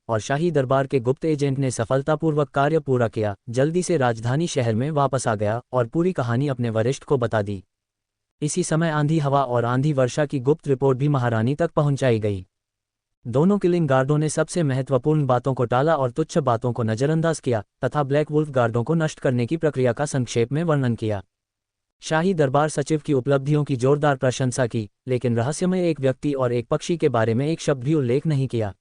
और शाही दरबार के गुप्त एजेंट ने सफलतापूर्वक कार्य पूरा किया, जल्दी से राजधानी शहर में वापस आ गया और पूरी कहानी अपने वरिष्ठ को बता दी। इसी समय आंधी हवा और आंधी वर्षा की गुप्त रिपोर्ट भी महारानी तक पहुंचाई गई। दोनों किलिंग गार्डों ने सबसे महत्वपूर्ण बातों को टाला और तुच्छ बातों को नजरअंदाज किया तथा ब्लैक वुल्फ गार्डों को नष्ट करने की प्रक्रिया का संक्षेप में वर्णन किया। शाही दरबार सचिव की उपलब्धियों की जोरदार प्रशंसा की, लेकिन रहस्यमय एक व्यक्ति और एक पक्षी के बारे में एक शब्द भी उल्लेख नहीं किया।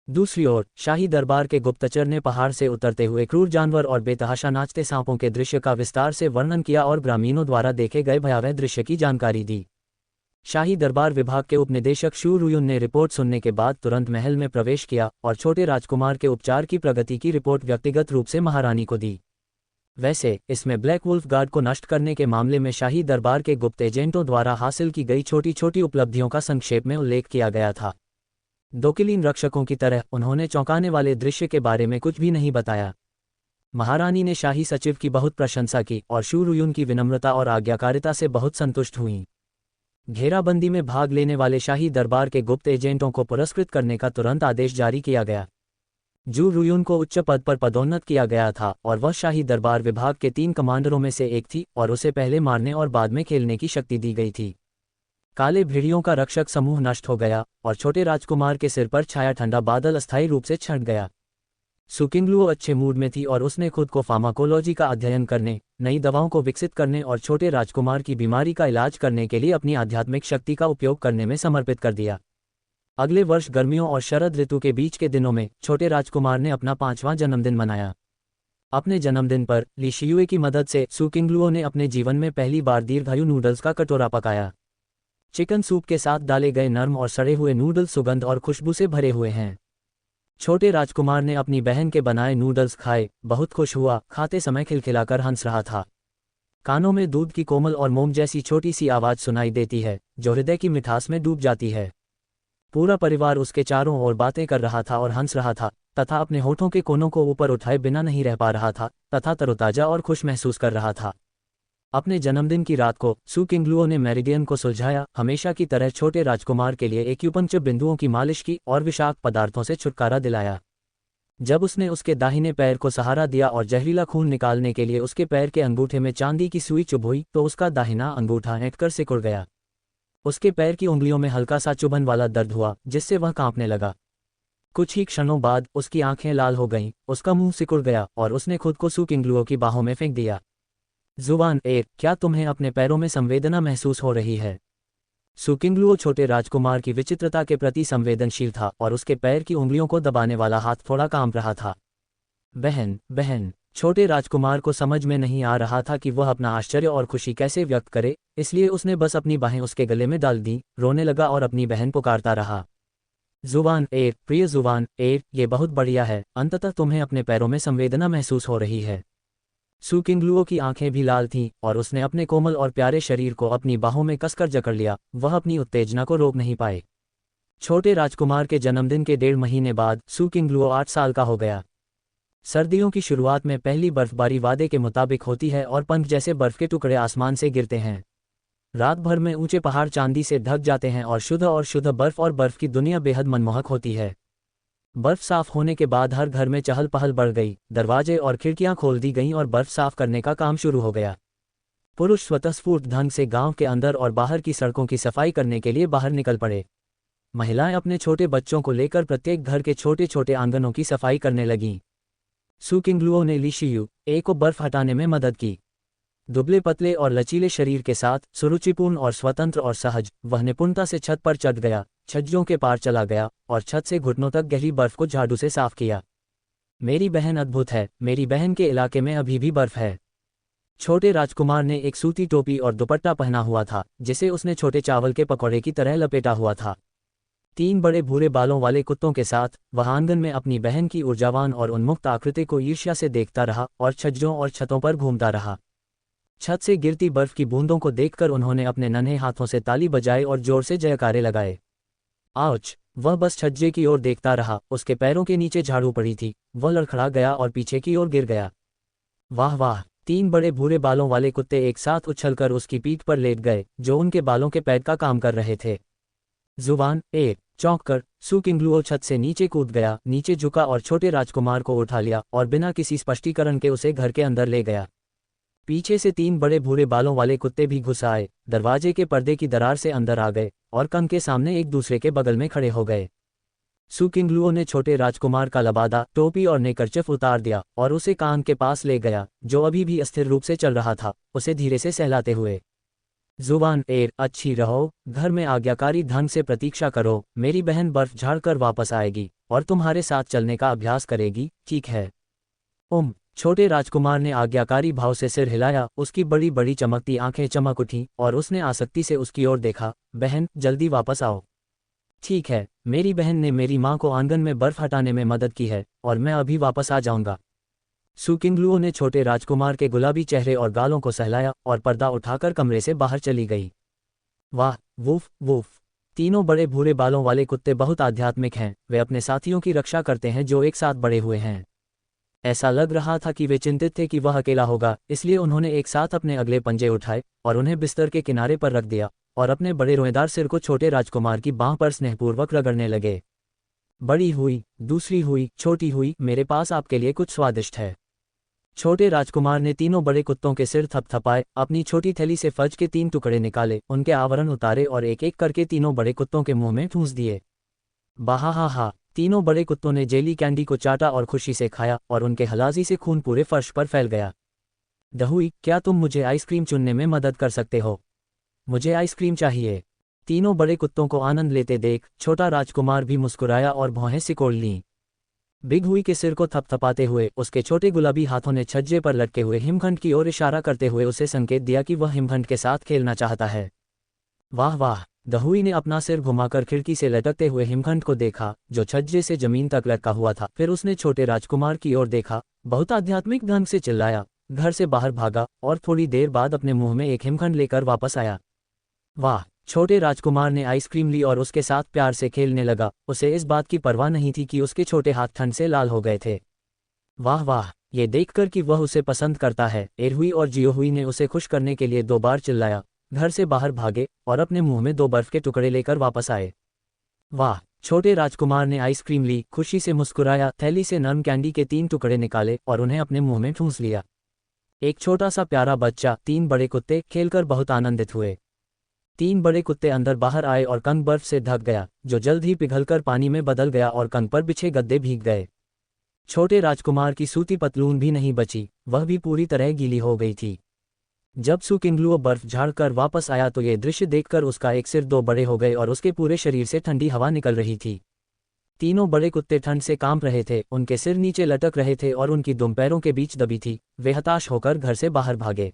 दूसरी ओर शाही दरबार के गुप्तचर ने पहाड़ से उतरते हुए क्रूर जानवर और बेतहाशा नाचते सांपों के दृश्य का विस्तार से वर्णन किया और ग्रामीणों द्वारा देखे गए भयावह दृश्य की जानकारी दी। शाही दरबार विभाग के उपनिदेशक शू रुयुन ने रिपोर्ट सुनने के बाद तुरंत महल में प्रवेश किया और छोटे राजकुमार के उपचार की प्रगति की रिपोर्ट व्यक्तिगत रूप से महारानी को दी। वैसे इसमें ब्लैक वुल्फ गार्ड को नष्ट करने के मामले में शाही दरबार के गुप्त एजेंटों द्वारा हासिल की गई छोटी छोटी उपलब्धियों का संक्षेप में उल्लेख किया गया था। दो किलिंग रक्षकों की तरह उन्होंने चौंकाने वाले दृश्य के बारे में कुछ भी नहीं बताया। महारानी ने शाही सचिव की बहुत प्रशंसा की और शू रुयुन की विनम्रता और आज्ञाकारिता से बहुत संतुष्ट हुईं। घेराबंदी में भाग लेने वाले शाही दरबार के गुप्त एजेंटों को पुरस्कृत करने का तुरंत आदेश जारी किया गया। जू रुयुन को उच्च पद पर पदोन्नत किया गया था और वह शाही दरबार विभाग के 3 कमांडरों में से एक थी और उसे पहले मारने और बाद में खेलने की शक्ति दी गई थी। काले भेड़ियों का रक्षक समूह नष्ट हो गया और छोटे राजकुमार के सिर पर छाया ठंडा बादल अस्थायी रूप से छंट गया। सुकिंगलुओ अच्छे मूड में थी और उसने खुद को फार्माकोलॉजी का अध्ययन करने, नई दवाओं को विकसित करने और छोटे राजकुमार की बीमारी का इलाज करने के लिए अपनी आध्यात्मिक शक्ति का उपयोग करने में समर्पित कर दिया। अगले वर्ष गर्मियों और शरद ऋतु के बीच के दिनों में छोटे राजकुमार ने अपना 5वां जन्मदिन मनाया। अपने जन्मदिन पर ली शियुए की मदद से सुकिंगलुओ ने अपने जीवन में पहली बार दीर्घायु नूडल्स का कटोरा पकाया। चिकन सूप के साथ डाले गए नरम और सड़े हुए नूडल्स सुगंध और खुशबू से भरे हुए हैं। छोटे राजकुमार ने अपनी बहन के बनाए नूडल्स खाए, बहुत खुश हुआ, खाते समय खिलखिलाकर हंस रहा था। कानों में दूध की कोमल और मोम जैसी छोटी सी आवाज सुनाई देती है जो हृदय की मिठास में डूब जाती है। पूरा परिवार उसके चारों ओर बातें कर रहा था और हंस रहा था तथा अपने होठों के कोनों को ऊपर उठाए बिना नहीं रह पा रहा था तथा तरोताजा और खुश महसूस कर रहा था। अपने जन्मदिन की रात को सुकिंगलुओ ने मेरिडियन को सुलझाया, हमेशा की तरह छोटे राजकुमार के लिए एक्यूपंक्चर बिंदुओं की मालिश की और विषाक्त पदार्थों से छुटकारा दिलाया। जब उसने उसके दाहिने पैर को सहारा दिया और जहरीला खून निकालने के लिए उसके पैर के अंगूठे में चांदी की सुई चुभोई तो उसका दाहिना अंगूठा ऐंठकर सिकुड़ गया। उसके पैर की उंगलियों में हल्का सा चुभन वाला दर्द हुआ जिससे वह कांपने लगा। कुछ ही क्षणों बाद उसकी आंखें लाल हो गईं, उसका मुंह सिकुड़ गया और उसने खुद को सुकिंगलुओ की बाहों में फेंक दिया। जुबान ए, क्या तुम्हें अपने पैरों में संवेदना महसूस हो रही है? सुकिंगलुओ छोटे राजकुमार की विचित्रता के प्रति संवेदनशील था और उसके पैर की उंगलियों को दबाने वाला हाथ थोड़ा कांप रहा था। बहन, बहन। छोटे राजकुमार को समझ में नहीं आ रहा था कि वह अपना आश्चर्य और खुशी कैसे व्यक्त करे, इसलिए उसने बस अपनी बाहें उसके गले में डाल दी, रोने लगा और अपनी बहन पुकारता रहा। जुबान ए, प्रिय जुबान ए, ये बहुत बढ़िया है, अंततः तुम्हें अपने पैरों में संवेदना महसूस हो रही है। सुकिंगलुओ की आंखें भी लाल थीं और उसने अपने कोमल और प्यारे शरीर को अपनी बाहों में कसकर जकड़ लिया, वह अपनी उत्तेजना को रोक नहीं पाए। छोटे राजकुमार के जन्मदिन के 1.5 महीने बाद सुकिंगलुओ 8 साल का हो गया। सर्दियों की शुरुआत में पहली बर्फबारी वादे के मुताबिक होती है और पंख जैसे बर्फ के टुकड़े आसमान से गिरते हैं। रात भर में ऊंचे पहाड़ चांदी से ढक जाते हैं और शुद्ध बर्फ और बर्फ की दुनिया बेहद मनमोहक होती है। बर्फ साफ होने के बाद हर घर में चहल पहल बढ़ गई, दरवाजे और खिड़कियां खोल दी गईं और बर्फ साफ करने का काम शुरू हो गया। पुरुष स्वतःस्फूर्त ढंग से गांव के अंदर और बाहर की सड़कों की सफाई करने के लिए बाहर निकल पड़े। महिलाएं अपने छोटे बच्चों को लेकर प्रत्येक घर के छोटे छोटे आंगनों की सफाई करने लगीं। सुकिंगलुओ ने ली शियुए को बर्फ हटाने में मदद की। दुबले पतले और लचीले शरीर के साथ, सुरुचिपूर्ण और स्वतंत्र और सहज, वह निपुणता से छत पर चढ़ गया, छज्जों के पार चला गया और छत से घुटनों तक गहरी बर्फ को झाड़ू से साफ किया। मेरी बहन अद्भुत है, मेरी बहन के इलाके में अभी भी बर्फ है। छोटे राजकुमार ने एक सूती टोपी और दुपट्टा पहना हुआ था जिसे उसने छोटे चावल के पकौड़े की तरह लपेटा हुआ था। 3 बड़े भूरे बालों वाले कुत्तों के साथ वह आंगन में अपनी बहन की ऊर्जावान और उन्मुक्त आकृति को ईर्ष्या से देखता रहा और छज्जों और छतों पर घूमता रहा। छत से गिरती बर्फ की बूंदों को देखकर उन्होंने अपने नन्हे हाथों से ताली बजाई और जोर से जयकारे लगाए। आउच! वह बस छज्जे की ओर देखता रहा, उसके पैरों के नीचे झाड़ू पड़ी थी, वह लड़खड़ा गया और पीछे की ओर गिर गया। वाह वाह! 3 बड़े भूरे बालों वाले कुत्ते एक साथ उछलकर उसकी पीठ पर लेट गए, जो उनके बालों के पैड का काम कर रहे थे। जुबान ए चौंक कर सू किंगलुओ छत से नीचे कूद गया, नीचे झुका और छोटे राजकुमार को उठा लिया और बिना किसी स्पष्टीकरण के उसे घर के अंदर ले गया। पीछे से 3 बड़े भूरे बालों वाले कुत्ते भी घुस आए, दरवाजे के पर्दे की दरार से अंदर आ गए और कंग के सामने एक दूसरे के बगल में खड़े हो गए। सू किंगलुओ ने छोटे राजकुमार का लबादा, टोपी और नेकरचिफ उतार दिया और उसे कांग के पास ले गया, जो अभी भी अस्थिर रूप से चल रहा था, उसे धीरे से सहलाते हुए। जुबान एर अच्छी रहो, घर में आज्ञाकारी ढंग से प्रतीक्षा करो, मेरी बहन बर्फ झाड़कर वापस आएगी और तुम्हारे साथ चलने का अभ्यास करेगी, ठीक है? छोटे राजकुमार ने आज्ञाकारी भाव से सिर हिलाया, उसकी बड़ी बड़ी चमकती आंखें चमक उठीं और उसने आसक्ति से उसकी ओर देखा। बहन, जल्दी वापस आओ। ठीक है, मेरी बहन ने मेरी माँ को आंगन में बर्फ हटाने में मदद की है और मैं अभी वापस आ जाऊंगा। सू किंगलुओ ने छोटे राजकुमार के गुलाबी चेहरे और गालों को सहलाया और पर्दा उठाकर कमरे से बाहर चली गई। वाह, वूफ वूफ। तीनों बड़े भूरे बालों वाले कुत्ते बहुत आध्यात्मिक हैं, वे अपने साथियों की रक्षा करते हैं जो एक साथ बड़े हुए हैं। ऐसा लग रहा था कि वे चिंतित थे कि वह अकेला होगा, इसलिए उन्होंने एक साथ अपने अगले पंजे उठाए और उन्हें बिस्तर के किनारे पर रख दिया और अपने बड़े रोएदार सिर को छोटे राजकुमार की बांह पर स्नेहपूर्वक रगड़ने लगे। बड़ी हुई, दूसरी हुई, छोटी हुई, मेरे पास आपके लिए कुछ स्वादिष्ट है। छोटे राजकुमार ने तीनों बड़े कुत्तों के सिर थपथपाए, अपनी छोटी थैली से फज के 3 टुकड़े निकाले, उनके आवरण उतारे और एक एक करके तीनों बड़े कुत्तों के मुंह में ठूंस दिए। बाहा, तीनों बड़े कुत्तों ने जेली कैंडी को चाटा और खुशी से खाया और उनके हलाजी से खून पूरे फर्श पर फैल गया। दहुई, क्या तुम मुझे आइसक्रीम चुनने में मदद कर सकते हो? मुझे आइसक्रीम चाहिए। तीनों बड़े कुत्तों को आनंद लेते देख छोटा राजकुमार भी मुस्कुराया और भौहें सिकोड़ लीं। बिग हुई के सिर को थपथपाते हुए उसके छोटे गुलाबी हाथों ने छज्जे पर लटके हुए हिमखंड की ओर इशारा करते हुए उसे संकेत दिया कि वह हिमखंड के साथ खेलना चाहता है। वाह वाह। दहुई ने अपना सिर घुमाकर खिड़की से लटकते हुए हिमखंड को देखा, जो छज्जे से जमीन तक लटका हुआ था। फिर उसने छोटे राजकुमार की ओर देखा, बहुत आध्यात्मिक ढंग से चिल्लाया, घर से बाहर भागा और थोड़ी देर बाद अपने मुंह में एक हिमखंड लेकर वापस आया। वाह। छोटे राजकुमार ने आइसक्रीम ली और उसके साथ प्यार से खेलने लगा। उसे इस बात की परवाह नहीं थी कि उसके छोटे हाथ ठंड से लाल हो गए थे। वाह वाह, ये देखकर कि वह उसे पसंद करता है, एरहुई और जियोहुई ने उसे खुश करने के लिए 2 बार चिल्लाया, घर से बाहर भागे और अपने मुंह में 2 बर्फ के टुकड़े लेकर वापस आए। वाह। छोटे राजकुमार ने आइसक्रीम ली, खुशी से मुस्कुराया, थैली से नरम कैंडी के 3 टुकड़े निकाले और उन्हें अपने मुंह में ठूंस लिया। एक छोटा सा प्यारा बच्चा, 3 बड़े कुत्ते खेलकर बहुत आनंदित हुए। 3 बड़े कुत्ते अंदर बाहर आए और कंग बर्फ से ढक गया, जो जल्द ही पिघलकर पानी में बदल गया और कंग पर बिछे गद्दे भीग गए। छोटे राजकुमार की सूती पतलून भी नहीं बची, वह भी पूरी तरह गीली हो गई थी। जब सू किंगलुओ बर्फ झाड़कर वापस आया तो ये दृश्य देखकर उसका एक सिर 2 बड़े हो गए और उसके पूरे शरीर से ठंडी हवा निकल रही थी। तीनों बड़े कुत्ते ठंड से कांप रहे थे, उनके सिर नीचे लटक रहे थे और उनकी दुम पैरों के बीच दबी थी। वे हताश होकर घर से बाहर भागे।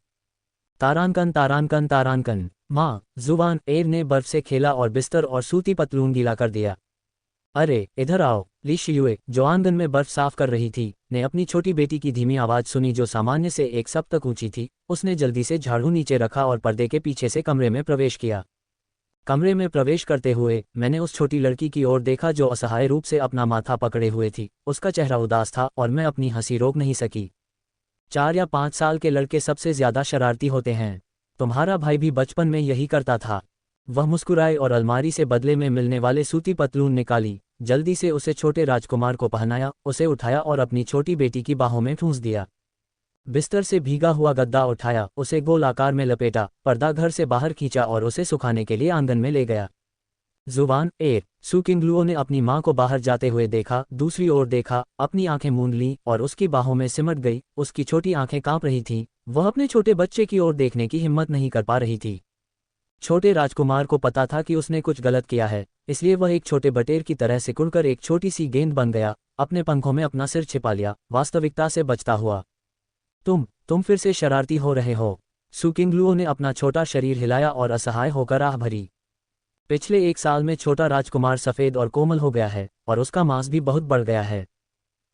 तारानकन तारानकन तारानकन। माँ, जुबान एर ने बर्फ से खेला और बिस्तर और सूती पतलून गीला कर दिया। अरे इधर आओ। ली शियुए, जो आंगन में बर्फ साफ कर रही थी, ने अपनी छोटी बेटी की धीमी आवाज सुनी जो सामान्य से 1 सप तक ऊंची थी। उसने जल्दी से झाड़ू नीचे रखा और पर्दे के पीछे से कमरे में प्रवेश किया। कमरे में प्रवेश करते हुए मैंने उस छोटी लड़की की ओर देखा जो असहाय रूप से अपना माथा पकड़े हुए थी। उसका चेहरा उदास था और मैं अपनी हंसी रोक नहीं सकी। 4 या 5 साल के लड़के सबसे ज्यादा शरारती होते हैं। तुम्हारा भाई भी बचपन में यही करता था। वह मुस्कुराए और अलमारी से बदले में मिलने वाले सूती पतलून निकाली, जल्दी से उसे छोटे राजकुमार को पहनाया, उसे उठाया और अपनी छोटी बेटी की बाहों में ठूंस दिया। बिस्तर से भीगा हुआ गद्दा उठाया, उसे गोल आकार में लपेटा, पर्दा घर से बाहर खींचा और उसे सुखाने के लिए आंगन में ले गया। जुबान एर। सू किंगलुओ ने अपनी माँ को बाहर जाते हुए देखा, दूसरी ओर देखा, अपनी आंखें मूंद लीं और उसकी बाहों में सिमट गई। उसकी छोटी आंखें कांप रही थीं, वह अपने छोटे बच्चे की ओर देखने की हिम्मत नहीं कर पा रही थी। छोटे राजकुमार को पता था कि उसने कुछ गलत किया है, इसलिए वह एक छोटे बटेर की तरह सिकुड़कर एक छोटी सी गेंद बन गया, अपने पंखों में अपना सिर छिपा लिया, वास्तविकता से बचता हुआ। तुम फिर से शरारती हो रहे हो। सू किंगलुओ ने अपना छोटा शरीर हिलाया और असहाय होकर आह भरी। पिछले 1 साल में छोटा राजकुमार सफ़ेद और कोमल हो गया है और उसका मांस भी बहुत बढ़ गया है।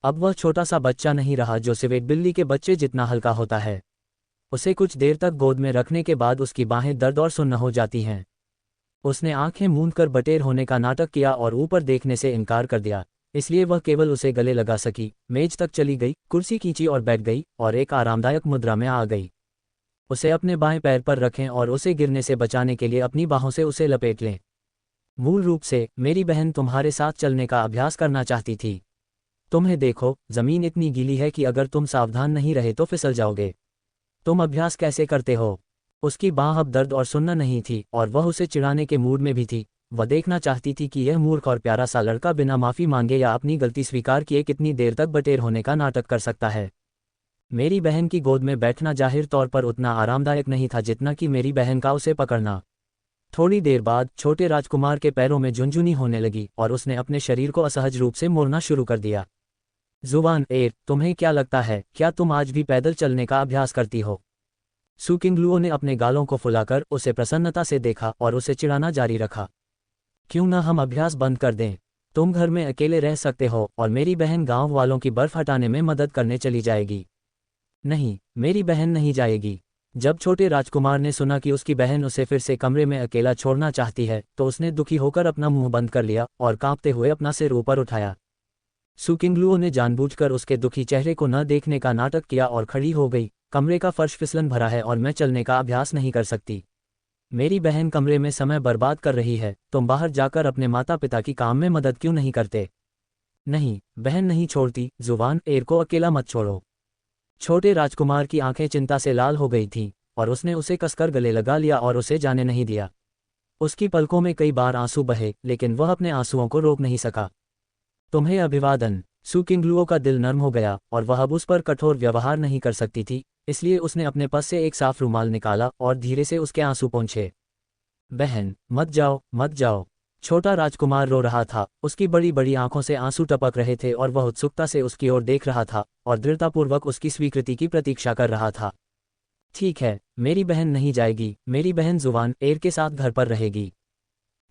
अब वह छोटा सा बच्चा नहीं रहा जो सिवेट बिल्ली के बच्चे जितना हल्का होता है। उसे कुछ देर तक गोद में रखने के बाद उसकी बाहें दर्द और सुन्न हो जाती हैं। उसने आंखें मूंदकर बटेर होने का नाटक किया और ऊपर देखने से इनकार कर दिया, इसलिए वह केवल उसे गले लगा सकी। मेज तक चली गई, कुर्सी खींची और बैठ गई और एक आरामदायक मुद्रा में आ गई। उसे अपने बाएं पैर पर रखें और उसे गिरने से बचाने के लिए अपनी बाहों से उसे लपेट लें। मूल रूप से मेरी बहन तुम्हारे साथ चलने का अभ्यास करना चाहती थी। तुम्हें देखो, जमीन इतनी गीली है कि अगर तुम सावधान नहीं रहे तो फिसल जाओगे। तुम अभ्यास कैसे करते हो? उसकी बांह अब दर्द और सुनना नहीं थी और वह उसे चिढ़ाने के मूड में भी थी। वह देखना चाहती थी कि यह मूर्ख और प्यारा सा लड़का बिना माफ़ी मांगे या अपनी गलती स्वीकार किए कितनी देर तक बटेर होने का नाटक कर सकता है। मेरी बहन की गोद में बैठना जाहिर तौर पर उतना आरामदायक नहीं था जितना कि मेरी बहन का उसे पकड़ना। थोड़ी देर बाद छोटे राजकुमार के पैरों में झुनझुनी होने लगी और उसने अपने शरीर को असहज रूप से मोड़ना शुरू कर दिया। जुबान एर, तुम्हें क्या लगता है, क्या तुम आज भी पैदल चलने का अभ्यास करती हो? सुकिंगलुओ ने अपने गालों को फुलाकर उसे प्रसन्नता से देखा और उसे चिढ़ाना जारी रखा। क्यों न हम अभ्यास बंद कर दें? तुम घर में अकेले रह सकते हो और मेरी बहन गांव वालों की बर्फ हटाने में मदद करने चली जाएगी। नहीं, मेरी बहन नहीं जाएगी। जब छोटे राजकुमार ने सुना कि उसकी बहन उसे फिर से कमरे में अकेला छोड़ना चाहती है तो उसने दुखी होकर अपना मुंह बंद कर लिया और कांपते हुए अपना सिर ऊपर उठाया। सुकिंगलुओ ने जानबूझकर उसके दुखी चेहरे को न देखने का नाटक किया और खड़ी हो गई। कमरे का फर्श फिसलन भरा है और मैं चलने का अभ्यास नहीं कर सकती। मेरी बहन कमरे में समय बर्बाद कर रही है, तुम बाहर जाकर अपने माता पिता की काम में मदद क्यों नहीं करते? नहीं, बहन नहीं छोड़ती। जुबान एर को अकेला मत छोड़ो। छोटे राजकुमार की आंखें चिंता से लाल हो गई थीं और उसने उसे कसकर गले लगा लिया और उसे जाने नहीं दिया। उसकी पलकों में कई बार आंसू बहे लेकिन वह अपने आंसुओं को रोक नहीं सका। तुम्हें अभिवादन। सुकिंगलुओ का दिल नर्म हो गया और वह अब उस पर कठोर व्यवहार नहीं कर सकती थी, इसलिए उसने अपने पास से एक साफ रुमाल निकाला और धीरे से उसके आंसू पोंछे। बहन, मत जाओ, मत जाओ। छोटा राजकुमार रो रहा था, उसकी बड़ी बड़ी आंखों से आंसू टपक रहे थे और वह उत्सुकता से उसकी ओर देख रहा था और दृढ़तापूर्वक उसकी स्वीकृति की प्रतीक्षा कर रहा था। ठीक है, मेरी बहन नहीं जाएगी, मेरी बहन जुबान एर के साथ घर पर रहेगी।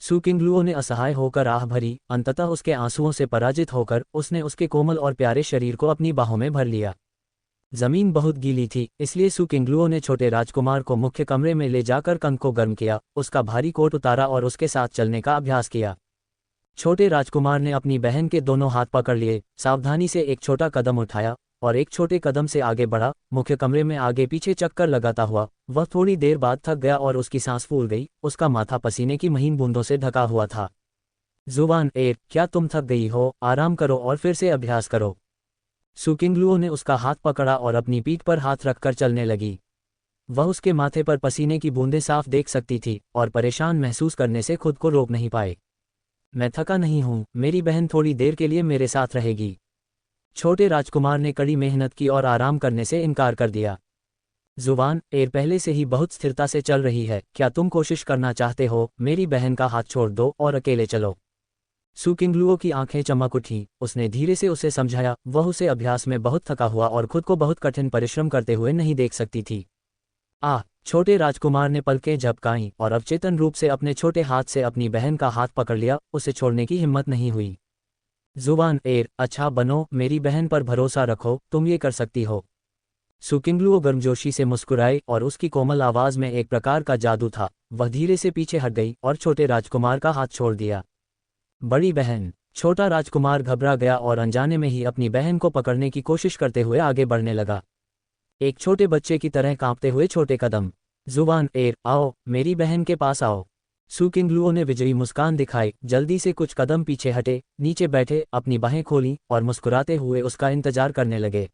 सुकिंगलुओ ने असहाय होकर आह भरी। अंततः उसके आंसुओं से पराजित होकर उसने उसके कोमल और प्यारे शरीर को अपनी बाहों में भर लिया। जमीन बहुत गीली थी, इसलिए सुकिंगलुओ ने छोटे राजकुमार को मुख्य कमरे में ले जाकर कंक को गर्म किया, उसका भारी कोट उतारा और उसके साथ चलने का अभ्यास किया। छोटे राजकुमार ने अपनी बहन के दोनों हाथ पकड़ लिए, सावधानी से एक छोटा कदम उठाया और एक छोटे कदम से आगे बढ़ा। मुख्य कमरे में आगे पीछे चक्कर लगाता हुआ वह थोड़ी देर बाद थक गया और उसकी सांस फूल गई, उसका माथा पसीने की महीन बूंदों से ढका हुआ था। जुबान एर, क्या तुम थक गई हो? आराम करो और फिर से अभ्यास करो। सुकिंगलुओ ने उसका हाथ पकड़ा और अपनी पीठ पर हाथ रखकर चलने लगी। वह उसके माथे पर पसीने की बूंदें साफ देख सकती थी और परेशान महसूस करने से खुद को रोक नहीं पाए। मैं थका नहीं हूं, मेरी बहन थोड़ी देर के लिए मेरे साथ रहेगी। छोटे राजकुमार ने कड़ी मेहनत की और आराम करने से इनकार कर दिया। जुबान एर पहले से ही बहुत स्थिरता से चल रही है, क्या तुम कोशिश करना चाहते हो? मेरी बहन का हाथ छोड़ दो और अकेले चलो। सुकिंगलुओ की आंखें चमक उठीं, उसने धीरे से उसे समझाया। वह उसे अभ्यास में बहुत थका हुआ और खुद को बहुत कठिन परिश्रम करते हुए नहीं देख सकती थी। छोटे राजकुमार ने पलकें झपकाईं और अवचेतन रूप से अपने छोटे हाथ से अपनी बहन का हाथ पकड़ लिया, उसे छोड़ने की हिम्मत नहीं हुई। जुबान एर, अच्छा बनो, मेरी बहन पर भरोसा रखो, तुम ये कर सकती हो। सुकिंगलुओ गर्मजोशी से मुस्कुराई और उसकी कोमल आवाज में एक प्रकार का जादू था। वह धीरे से पीछे हट गई और छोटे राजकुमार का हाथ छोड़ दिया। बड़ी बहन। छोटा राजकुमार घबरा गया और अनजाने में ही अपनी बहन को पकड़ने की कोशिश करते हुए आगे बढ़ने लगा, एक छोटे बच्चे की तरह कांपते हुए छोटे कदम। जुबान एर, आओ, मेरी बहन के पास आओ। सुकिंगलुओ ने विजयी मुस्कान दिखाई, जल्दी से कुछ कदम पीछे हटे, नीचे बैठे, अपनी बाहें खोलीं और मुस्कुराते हुए उसका इंतजार करने लगे।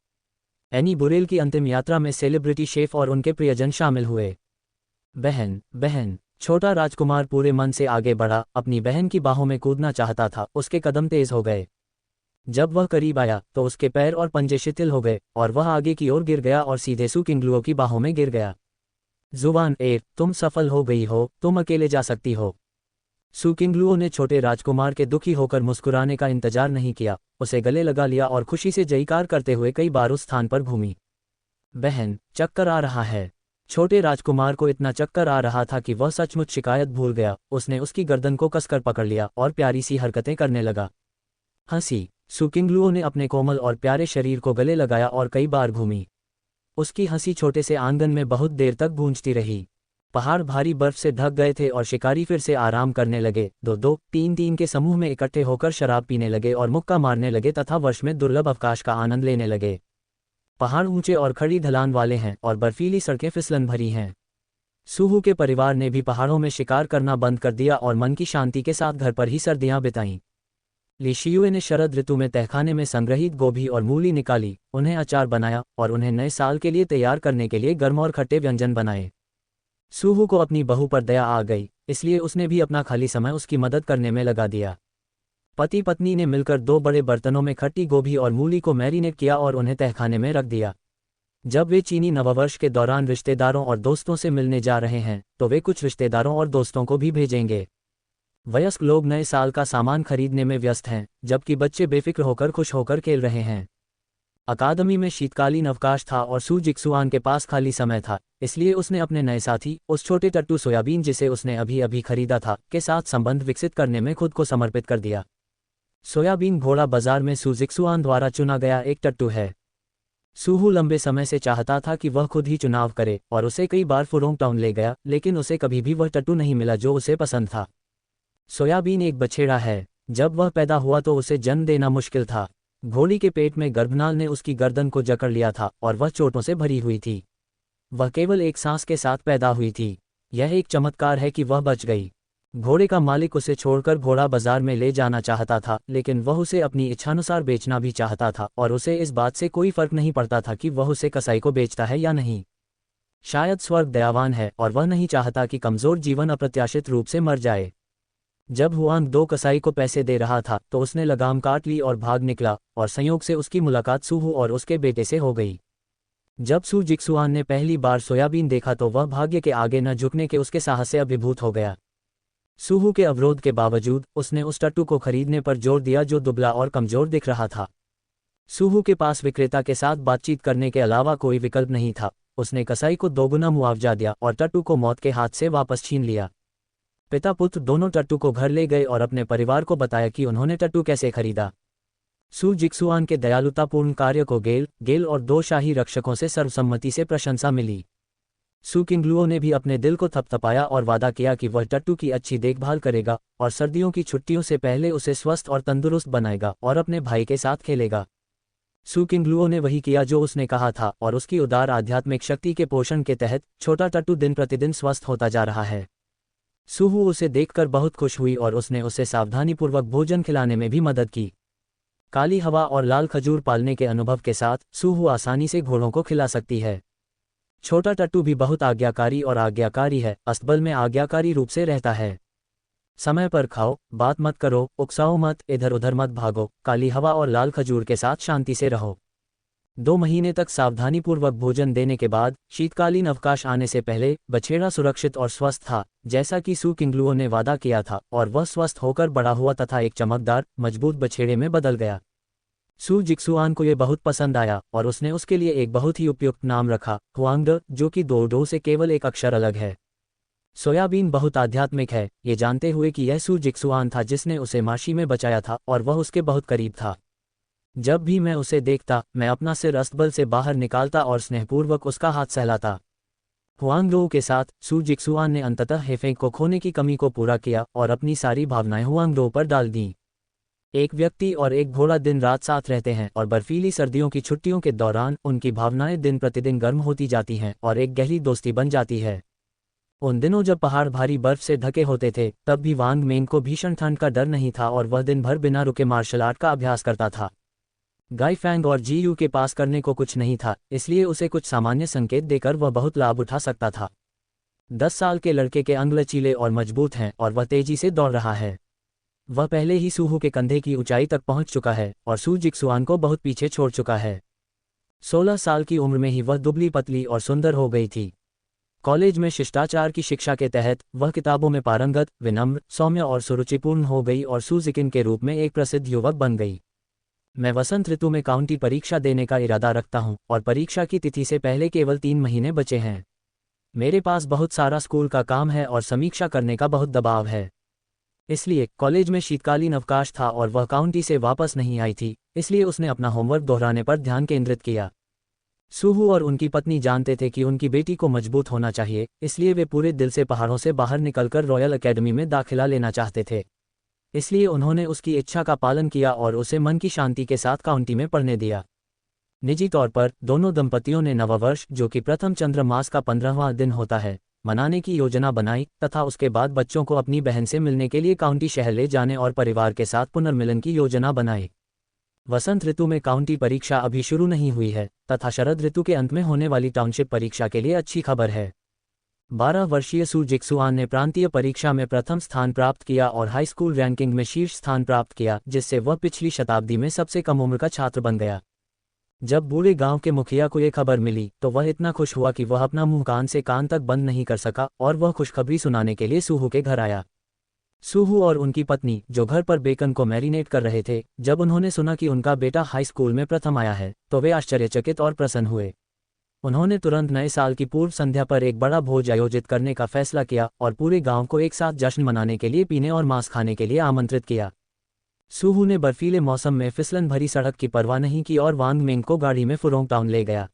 एनी बुरेल की अंतिम यात्रा में सेलिब्रिटी शेफ और उनके प्रियजन शामिल हुए। बहन, बहन। छोटा राजकुमार पूरे मन से आगे बढ़ा, अपनी बहन की बाहों में कूदना चाहता था। उसके कदम तेज हो गए। जब वह करीब आया तो उसके पैर और पंजे शिथिल हो गए और वह आगे की ओर गिर गया और सीधे सुकिंगलुओ की बाहों में गिर गया। जुबान एर, तुम सफल हो गई हो, तुम अकेले जा सकती हो। सुकिंगलुओ ने छोटे राजकुमार के दुखी होकर मुस्कुराने का इंतजार नहीं किया, उसे गले लगा लिया और खुशी से जयकार करते हुए कई बार उस स्थान पर घूमी। बहन, चक्कर आ रहा है। छोटे राजकुमार को इतना चक्कर आ रहा था कि वह सचमुच शिकायत भूल गया। उसने उसकी गर्दन को कसकर पकड़ लिया और प्यारी सी हरकतें करने लगा। हंसी। सुकिंगलुओ ने अपने कोमल और प्यारे शरीर को गले लगाया और कई बार घूमी। उसकी हंसी छोटे से आंगन में बहुत देर तक गूंजती रही। पहाड़ भारी बर्फ से ढक गए थे और शिकारी फिर से आराम करने लगे। दो दो तीन तीन के समूह में इकट्ठे होकर शराब पीने लगे और मुक्का मारने लगे तथा वर्ष में दुर्लभ अवकाश का आनंद लेने लगे। पहाड़ ऊंचे और खड़ी ढलान वाले हैं और बर्फीली सड़कें फिसलन भरी हैं। सूहू के परिवार ने भी पहाड़ों में शिकार करना बंद कर दिया और मन की शांति के साथ घर पर ही सर्दियां बिताईं। ली शियुए ने शरद ऋतु में तहखाने में संग्रहित गोभी और मूली निकाली, उन्हें अचार बनाया और उन्हें नए साल के लिए तैयार करने के लिए गर्म और खट्टे व्यंजन बनाए। सूहू को अपनी बहू पर दया आ गई, इसलिए उसने भी अपना खाली समय उसकी मदद करने में लगा दिया। पति पत्नी ने मिलकर 2 बड़े बर्तनों में खट्टी गोभी और मूली को मैरिनेट किया और उन्हें तहखाने में रख दिया। जब वे चीनी नववर्ष के दौरान रिश्तेदारों और दोस्तों से मिलने जा रहे हैं तो वे कुछ रिश्तेदारों और दोस्तों को भी भेजेंगे। वयस्क लोग नए साल का सामान खरीदने में व्यस्त हैं, जबकि बच्चे बेफिक्र होकर खुश होकर खेल रहे हैं। अकादमी में शीतकालीन अवकाश था और सू जिक्सुआन के पास खाली समय था, इसलिए उसने अपने नए साथी, उस छोटे टट्टू सोयाबीन जिसे उसने अभी अभी खरीदा था, के साथ संबंध विकसित करने में खुद को समर्पित कर दिया। सोयाबीन घोड़ा बाजार में सू जिक्सुआन द्वारा चुना गया एक टट्टू है। सूहू लंबे समय से चाहता था कि वह खुद ही चुनाव करे और उसे कई बार फुरोंग टाउन ले गया, लेकिन उसे कभी भी वह टट्टू नहीं मिला जो उसे पसंद था। सोयाबीन एक बछेड़ा है। जब वह पैदा हुआ तो उसे जन्म देना मुश्किल था। घोड़ी के पेट में गर्भनाल ने उसकी गर्दन को जकड़ लिया था और वह चोटों से भरी हुई थी। वह केवल एक सांस के साथ पैदा हुई थी। यह एक चमत्कार है कि वह बच गई। घोड़े का मालिक उसे छोड़कर घोड़ा बाजार में ले जाना चाहता था, लेकिन वह उसे अपनी इच्छानुसार बेचना भी चाहता था और उसे इस बात से कोई फर्क नहीं पड़ता था कि वह उसे कसाई को बेचता है या नहीं। शायद स्वर्ग दयावान है और वह नहीं चाहता कि कमजोर जीवन अप्रत्याशित रूप से मर जाए। जब हुआंग दो कसाई को पैसे दे रहा था तो उसने लगाम काट ली और भाग निकला, और संयोग से उसकी मुलाकात सूहू और उसके बेटे से हो गई। जब सू जिक्सुआन ने पहली बार सोयाबीन देखा तो वह भाग्य के आगे न झुकने के उसके साहस से अभिभूत हो गया। सूहू के अवरोध के बावजूद उसने उस टट्टू को खरीदने पर जोर दिया जो दुबला और कमजोर दिख रहा था। सूहू के पास विक्रेता के साथ बातचीत करने के अलावा कोई विकल्प नहीं था। उसने कसाई को दोगुना मुआवजा दिया और टट्टू को मौत के हाथ से वापस छीन लिया। पिता पुत्र दोनों टट्टू को घर ले गए और अपने परिवार को बताया कि उन्होंने टट्टू कैसे खरीदा। सू जिक्सुआन के दयालुतापूर्ण कार्य को गेल और 2 शाही रक्षकों से सर्वसम्मति से प्रशंसा मिली। सू किंगलुओ ने भी अपने दिल को थपथपाया और वादा किया कि वह टट्टू की अच्छी देखभाल करेगा और सर्दियों की छुट्टियों से पहले उसे स्वस्थ और तंदुरुस्त बनाएगा और अपने भाई के साथ खेलेगा। सू किंगलुओ ने वही किया जो उसने कहा था और उसकी उदार आध्यात्मिक शक्ति के पोषण के तहत छोटा टट्टू दिन प्रतिदिन स्वस्थ होता जा रहा है। सूहू उसे देखकर बहुत खुश हुई और उसने उसे सावधानीपूर्वक भोजन खिलाने में भी मदद की। काली हवा और लाल खजूर पालने के अनुभव के साथ सूहू आसानी से घोड़ों को खिला सकती है। छोटा टट्टू भी बहुत आज्ञाकारी और आज्ञाकारी है, अस्तबल में आज्ञाकारी रूप से रहता है। समय पर खाओ, बात मत करो, उकसाओ मत, इधर उधर मत भागो, काली हवा और लाल खजूर के साथ शांति से रहो। 2 महीने तक सावधानीपूर्वक भोजन देने के बाद शीतकालीन अवकाश आने से पहले बछेड़ा सुरक्षित और स्वस्थ था, जैसा कि सू किंगलुओ ने वादा किया था, और वह स्वस्थ होकर बड़ा हुआ तथा एक चमकदार, मजबूत बछेड़े में बदल गया। सू जिक्सुआन को यह बहुत पसंद आया और उसने उसके लिए एक बहुत ही उपयुक्त नाम रखा, हुआंग, जो कि 2 डो से केवल एक अक्षर अलग है। सोयाबीन बहुत आध्यात्मिक है, ये जानते हुए कि यह सू जिक्सुआन था जिसने उसे माशी में बचाया था और वह उसके बहुत करीब था। जब भी मैं उसे देखता, मैं अपना सिर अस्तबल से बाहर निकालता और स्नेहपूर्वक उसका हाथ सहलाता। हुआंग के साथ सू जिक्सुआन ने अंततः हेफेंग को खोने की कमी को पूरा किया और अपनी सारी भावनाएं हुआंग पर डाल दीं। एक व्यक्ति और एक घोड़ा दिन रात साथ रहते हैं और बर्फीली सर्दियों की छुट्टियों के दौरान उनकी भावनाएं दिन प्रतिदिन गर्म होती जाती हैं और एक गहरी दोस्ती बन जाती है। उन दिनों जब पहाड़ भारी बर्फ से ढके होते थे, तब भी वांग मेंग को भीषण ठंड का डर नहीं था और वह दिन भर बिना रुके मार्शल आर्ट का अभ्यास करता था। गाई फैंग और जीयू के पास करने को कुछ नहीं था, इसलिए उसे कुछ सामान्य संकेत देकर वह बहुत लाभ उठा सकता था। 10 साल के लड़के के अंग लचीले और मजबूत हैं और वह तेजी से दौड़ रहा है। वह पहले ही सूहू के कंधे की ऊंचाई तक पहुंच चुका है और सू जिक्सुआन को बहुत पीछे छोड़ चुका है। 16 साल की उम्र में ही वह दुबली पतली और सुंदर हो गई थी। कॉलेज में शिष्टाचार की शिक्षा के तहत वह किताबों में पारंगत, विनम्र, सौम्य और सुरुचिपूर्ण हो गई और सू जिकिन के रूप में एक प्रसिद्ध युवक बन गई। मैं वसंत ऋतु में काउंटी परीक्षा देने का इरादा रखता हूं और परीक्षा की तिथि से पहले केवल 3 महीने बचे हैं। मेरे पास बहुत सारा स्कूल का काम है और समीक्षा करने का बहुत दबाव है। इसलिए कॉलेज में शीतकालीन अवकाश था और वह काउंटी से वापस नहीं आई थी, इसलिए उसने अपना होमवर्क दोहराने पर ध्यान केंद्रित किया। सूहू और उनकी पत्नी जानते थे कि उनकी बेटी को मजबूत होना चाहिए, इसलिए वे पूरे दिल से पहाड़ों से बाहर निकलकर रॉयल एकेडमी में दाखिला लेना चाहते थे। इसलिए उन्होंने उसकी इच्छा का पालन किया और उसे मन की शांति के साथ काउंटी में पढ़ने दिया। निजी तौर पर दोनों दंपतियों ने नववर्ष, जो कि प्रथम चंद्र मास का 15वां दिन होता है, मनाने की योजना बनाई तथा उसके बाद बच्चों को अपनी बहन से मिलने के लिए काउंटी शहर ले जाने और परिवार के साथ पुनर्मिलन की योजना बनाई। वसंत ऋतु में काउंटी परीक्षा अभी शुरू नहीं हुई है तथा शरद ऋतु के अंत में होने वाली टाउनशिप परीक्षा के लिए अच्छी खबर है। 12 वर्षीय सू जिक्सुआन ने प्रांतीय परीक्षा में प्रथम स्थान प्राप्त किया और हाई स्कूल रैंकिंग में शीर्ष स्थान प्राप्त किया, जिससे वह पिछली शताब्दी में सबसे कम उम्र का छात्र बन गया। जब बूढ़े गांव के मुखिया को ये खबर मिली तो वह इतना खुश हुआ कि वह अपना मुंह कान से कान तक बंद नहीं कर सका और वह खुशखबरी सुनाने के लिए सूहू के घर आया। सूहू और उनकी पत्नी, जो घर पर बेकन को मैरिनेट कर रहे थे, जब उन्होंने सुना कि उनका बेटा हाई स्कूल में प्रथम आया है तो वे आश्चर्यचकित और प्रसन्न हुए। उन्होंने तुरंत नए साल की पूर्व संध्या पर एक बड़ा भोज आयोजित करने का फैसला किया और पूरे गांव को एक साथ जश्न मनाने के लिए पीने और मांस खाने के लिए आमंत्रित किया। सूहू ने बर्फीले मौसम में फिसलन भरी सड़क की परवाह नहीं की और वांग मेंग को गाड़ी में फुरोंग टाउन ले गया।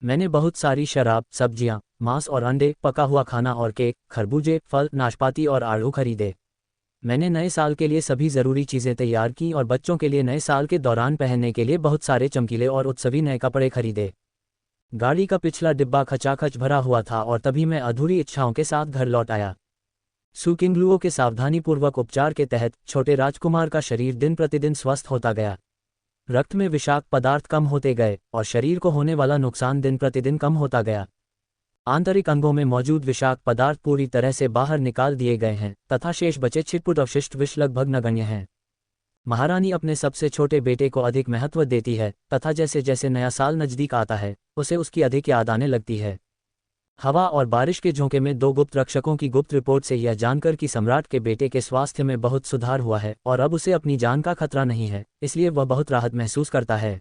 मैंने बहुत सारी शराब, सब्जियां, मांस और अंडे, पका हुआ खाना और केक, खरबूजे, फल, नाशपाती और आड़ू खरीदे। मैंने नए साल के लिए सभी ज़रूरी चीज़ें तैयार की और बच्चों के लिए नए साल के दौरान पहनने के लिए बहुत सारे चमकीले और उत्सवी नए कपड़े खरीदे। गाड़ी का पिछला डिब्बा खचाखच भरा हुआ था और तभी मैं अधूरी इच्छाओं के साथ घर लौट आया। सू किंगलुओ के सावधानीपूर्वक उपचार के तहत छोटे राजकुमार का शरीर दिन प्रतिदिन स्वस्थ होता गया। रक्त में विषाक्त पदार्थ कम होते गए और शरीर को होने वाला नुकसान दिन प्रतिदिन कम होता गया। आंतरिक अंगों में मौजूद विषाक्त पदार्थ पूरी तरह से बाहर निकाल दिए गए हैं तथा शेष बचे छिटपुट अवशिष्ट विष लगभग नगण्य हैं। महारानी अपने सबसे छोटे बेटे को अधिक महत्व देती है तथा जैसे जैसे नया साल नजदीक आता है उसे उसकी अधिक याद आने लगती है। हवा और बारिश के झोंके में 2 गुप्त रक्षकों की गुप्त रिपोर्ट से यह जानकर कि सम्राट के बेटे के स्वास्थ्य में बहुत सुधार हुआ है और अब उसे अपनी जान का खतरा नहीं है, इसलिए वह बहुत राहत महसूस करता है।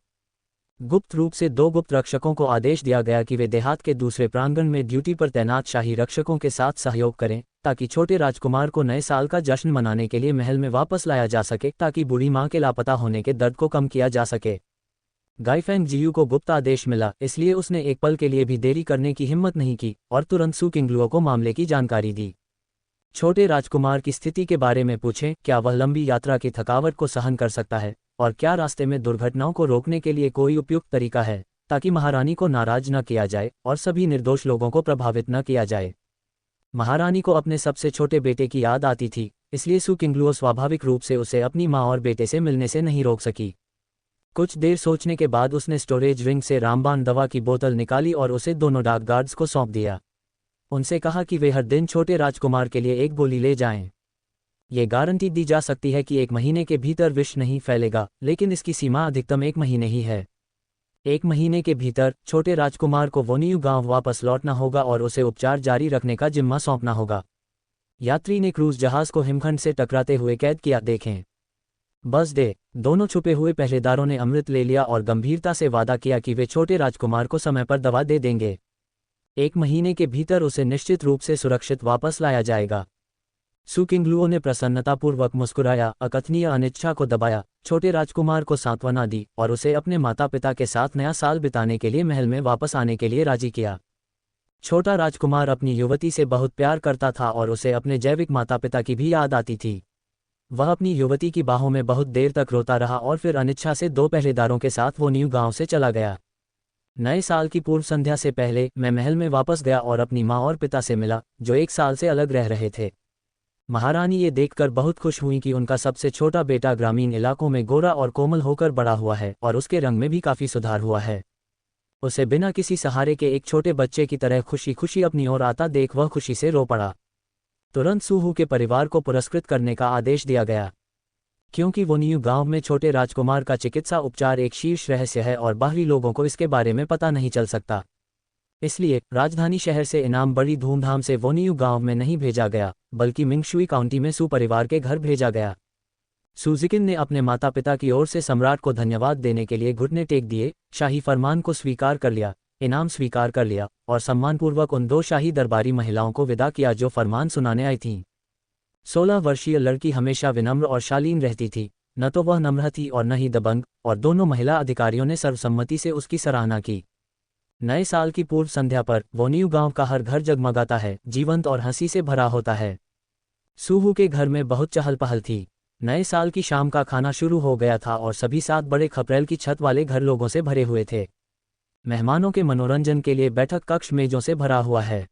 गुप्त रूप से 2 गुप्त रक्षकों को आदेश दिया गया कि वे देहात के दूसरे प्रांगण में ड्यूटी पर तैनात शाही रक्षकों के साथ सहयोग करें ताकि छोटे राजकुमार को नए साल का जश्न मनाने के लिए महल में वापस लाया जा सके, ताकि बूढ़ी मां के लापता होने के दर्द को कम किया जा सके। गाइफेंग जियू को गुप्त आदेश मिला, इसलिए उसने एक पल के लिए भी देरी करने की हिम्मत नहीं की और तुरंत सू किंगलुओ को मामले की जानकारी दी। छोटे राजकुमार की स्थिति के बारे में पूछें, क्या वह लंबी यात्रा की थकावट को सहन कर सकता है और क्या रास्ते में दुर्घटनाओं को रोकने के लिए कोई उपयुक्त तरीका है ताकि महारानी को नाराज न किया जाए और सभी निर्दोष लोगों को प्रभावित न किया जाए। महारानी को अपने सबसे छोटे बेटे की याद आती थी, इसलिए सू किंगलुओ स्वाभाविक रूप से उसे अपनी मां और बेटे से मिलने से नहीं रोक सकी। कुछ देर सोचने के बाद उसने स्टोरेज रिंग से रामबाण दवा की बोतल निकाली और उसे दोनों डाक गार्ड्स को सौंप दिया। उनसे कहा कि वे हर दिन छोटे राजकुमार के लिए एक गोली ले जाएं। ये गारंटी दी जा सकती है कि 1 महीने के भीतर विष नहीं फैलेगा, लेकिन इसकी सीमा अधिकतम 1 महीने ही है। 1 महीने के भीतर छोटे राजकुमार को वोनियू गांव वापस लौटना होगा और उसे उपचार जारी रखने का जिम्मा सौंपना होगा। यात्री ने क्रूज जहाज को हिमखंड से टकराते हुए कैद किया। देखें बस दे। दोनों छुपे हुए पहरेदारों ने अमृत ले लिया और गंभीरता से वादा किया कि वे छोटे राजकुमार को समय पर दवा दे देंगे। 1 महीने के भीतर उसे निश्चित रूप से सुरक्षित वापस लाया जाएगा। सू किंगलुओ ने प्रसन्नतापूर्वक मुस्कुराया, अकथनीय अनिच्छा को दबाया, छोटे राजकुमार को सांत्वना दी और उसे अपने माता पिता के साथ नया साल बिताने के लिए महल में वापस आने के लिए राजी किया। छोटा राजकुमार अपनी युवती से बहुत प्यार करता था और उसे अपने जैविक माता पिता की भी याद आती थी। वह अपनी युवती की बाहों में बहुत देर तक रोता रहा और फिर अनिच्छा से 2 पहरेदारों के साथ वो न्यू गांव से चला गया। नए साल की पूर्व संध्या से पहले मैं महल में वापस गया और अपनी माँ और पिता से मिला, जो 1 साल से अलग रह रहे थे। महारानी ये देखकर बहुत खुश हुई कि उनका सबसे छोटा बेटा ग्रामीण इलाकों में गोरा और कोमल होकर बड़ा हुआ है और उसके रंग में भी काफी सुधार हुआ है। उसे बिना किसी सहारे के एक छोटे बच्चे की तरह खुशी खुशी अपनी ओर आता देख वह खुशी से रो पड़ा। तुरंत सूहू के परिवार को पुरस्कृत करने का आदेश दिया गया, क्योंकि वोनियू गांव में छोटे राजकुमार का चिकित्सा उपचार एक शीर्ष रहस्य है और बाहरी लोगों को इसके बारे में पता नहीं चल सकता। इसलिए राजधानी शहर से इनाम बड़ी धूमधाम से वोनियू गांव में नहीं भेजा गया, बल्कि मिंगशुई काउंटी में सू परिवार के घर भेजा गया। सूजिकिन ने अपने माता पिता की ओर से सम्राट को धन्यवाद देने के लिए घुटने टेक दिए, शाही फरमान को स्वीकार कर लिया, इनाम स्वीकार कर लिया और सम्मानपूर्वक उन 2 शाही दरबारी महिलाओं को विदा किया जो फरमान सुनाने आई थीं। 16 वर्षीय लड़की हमेशा विनम्र और शालीन रहती थी, न तो वह नम्र थी और न ही दबंग, और दोनों महिला अधिकारियों ने सर्वसम्मति से उसकी सराहना की। नए साल की पूर्व संध्या पर वोनियू गांव का हर घर जगमगाता है, जीवंत और हंसी से भरा होता है। सूहू के घर में बहुत चहल पहल थी। नए साल की शाम का खाना शुरू हो गया था और सभी 7 बड़े खपरेल की छत वाले घर लोगों से भरे हुए थे। मेहमानों के मनोरंजन के लिए बैठक कक्ष मेजों से भरा हुआ है।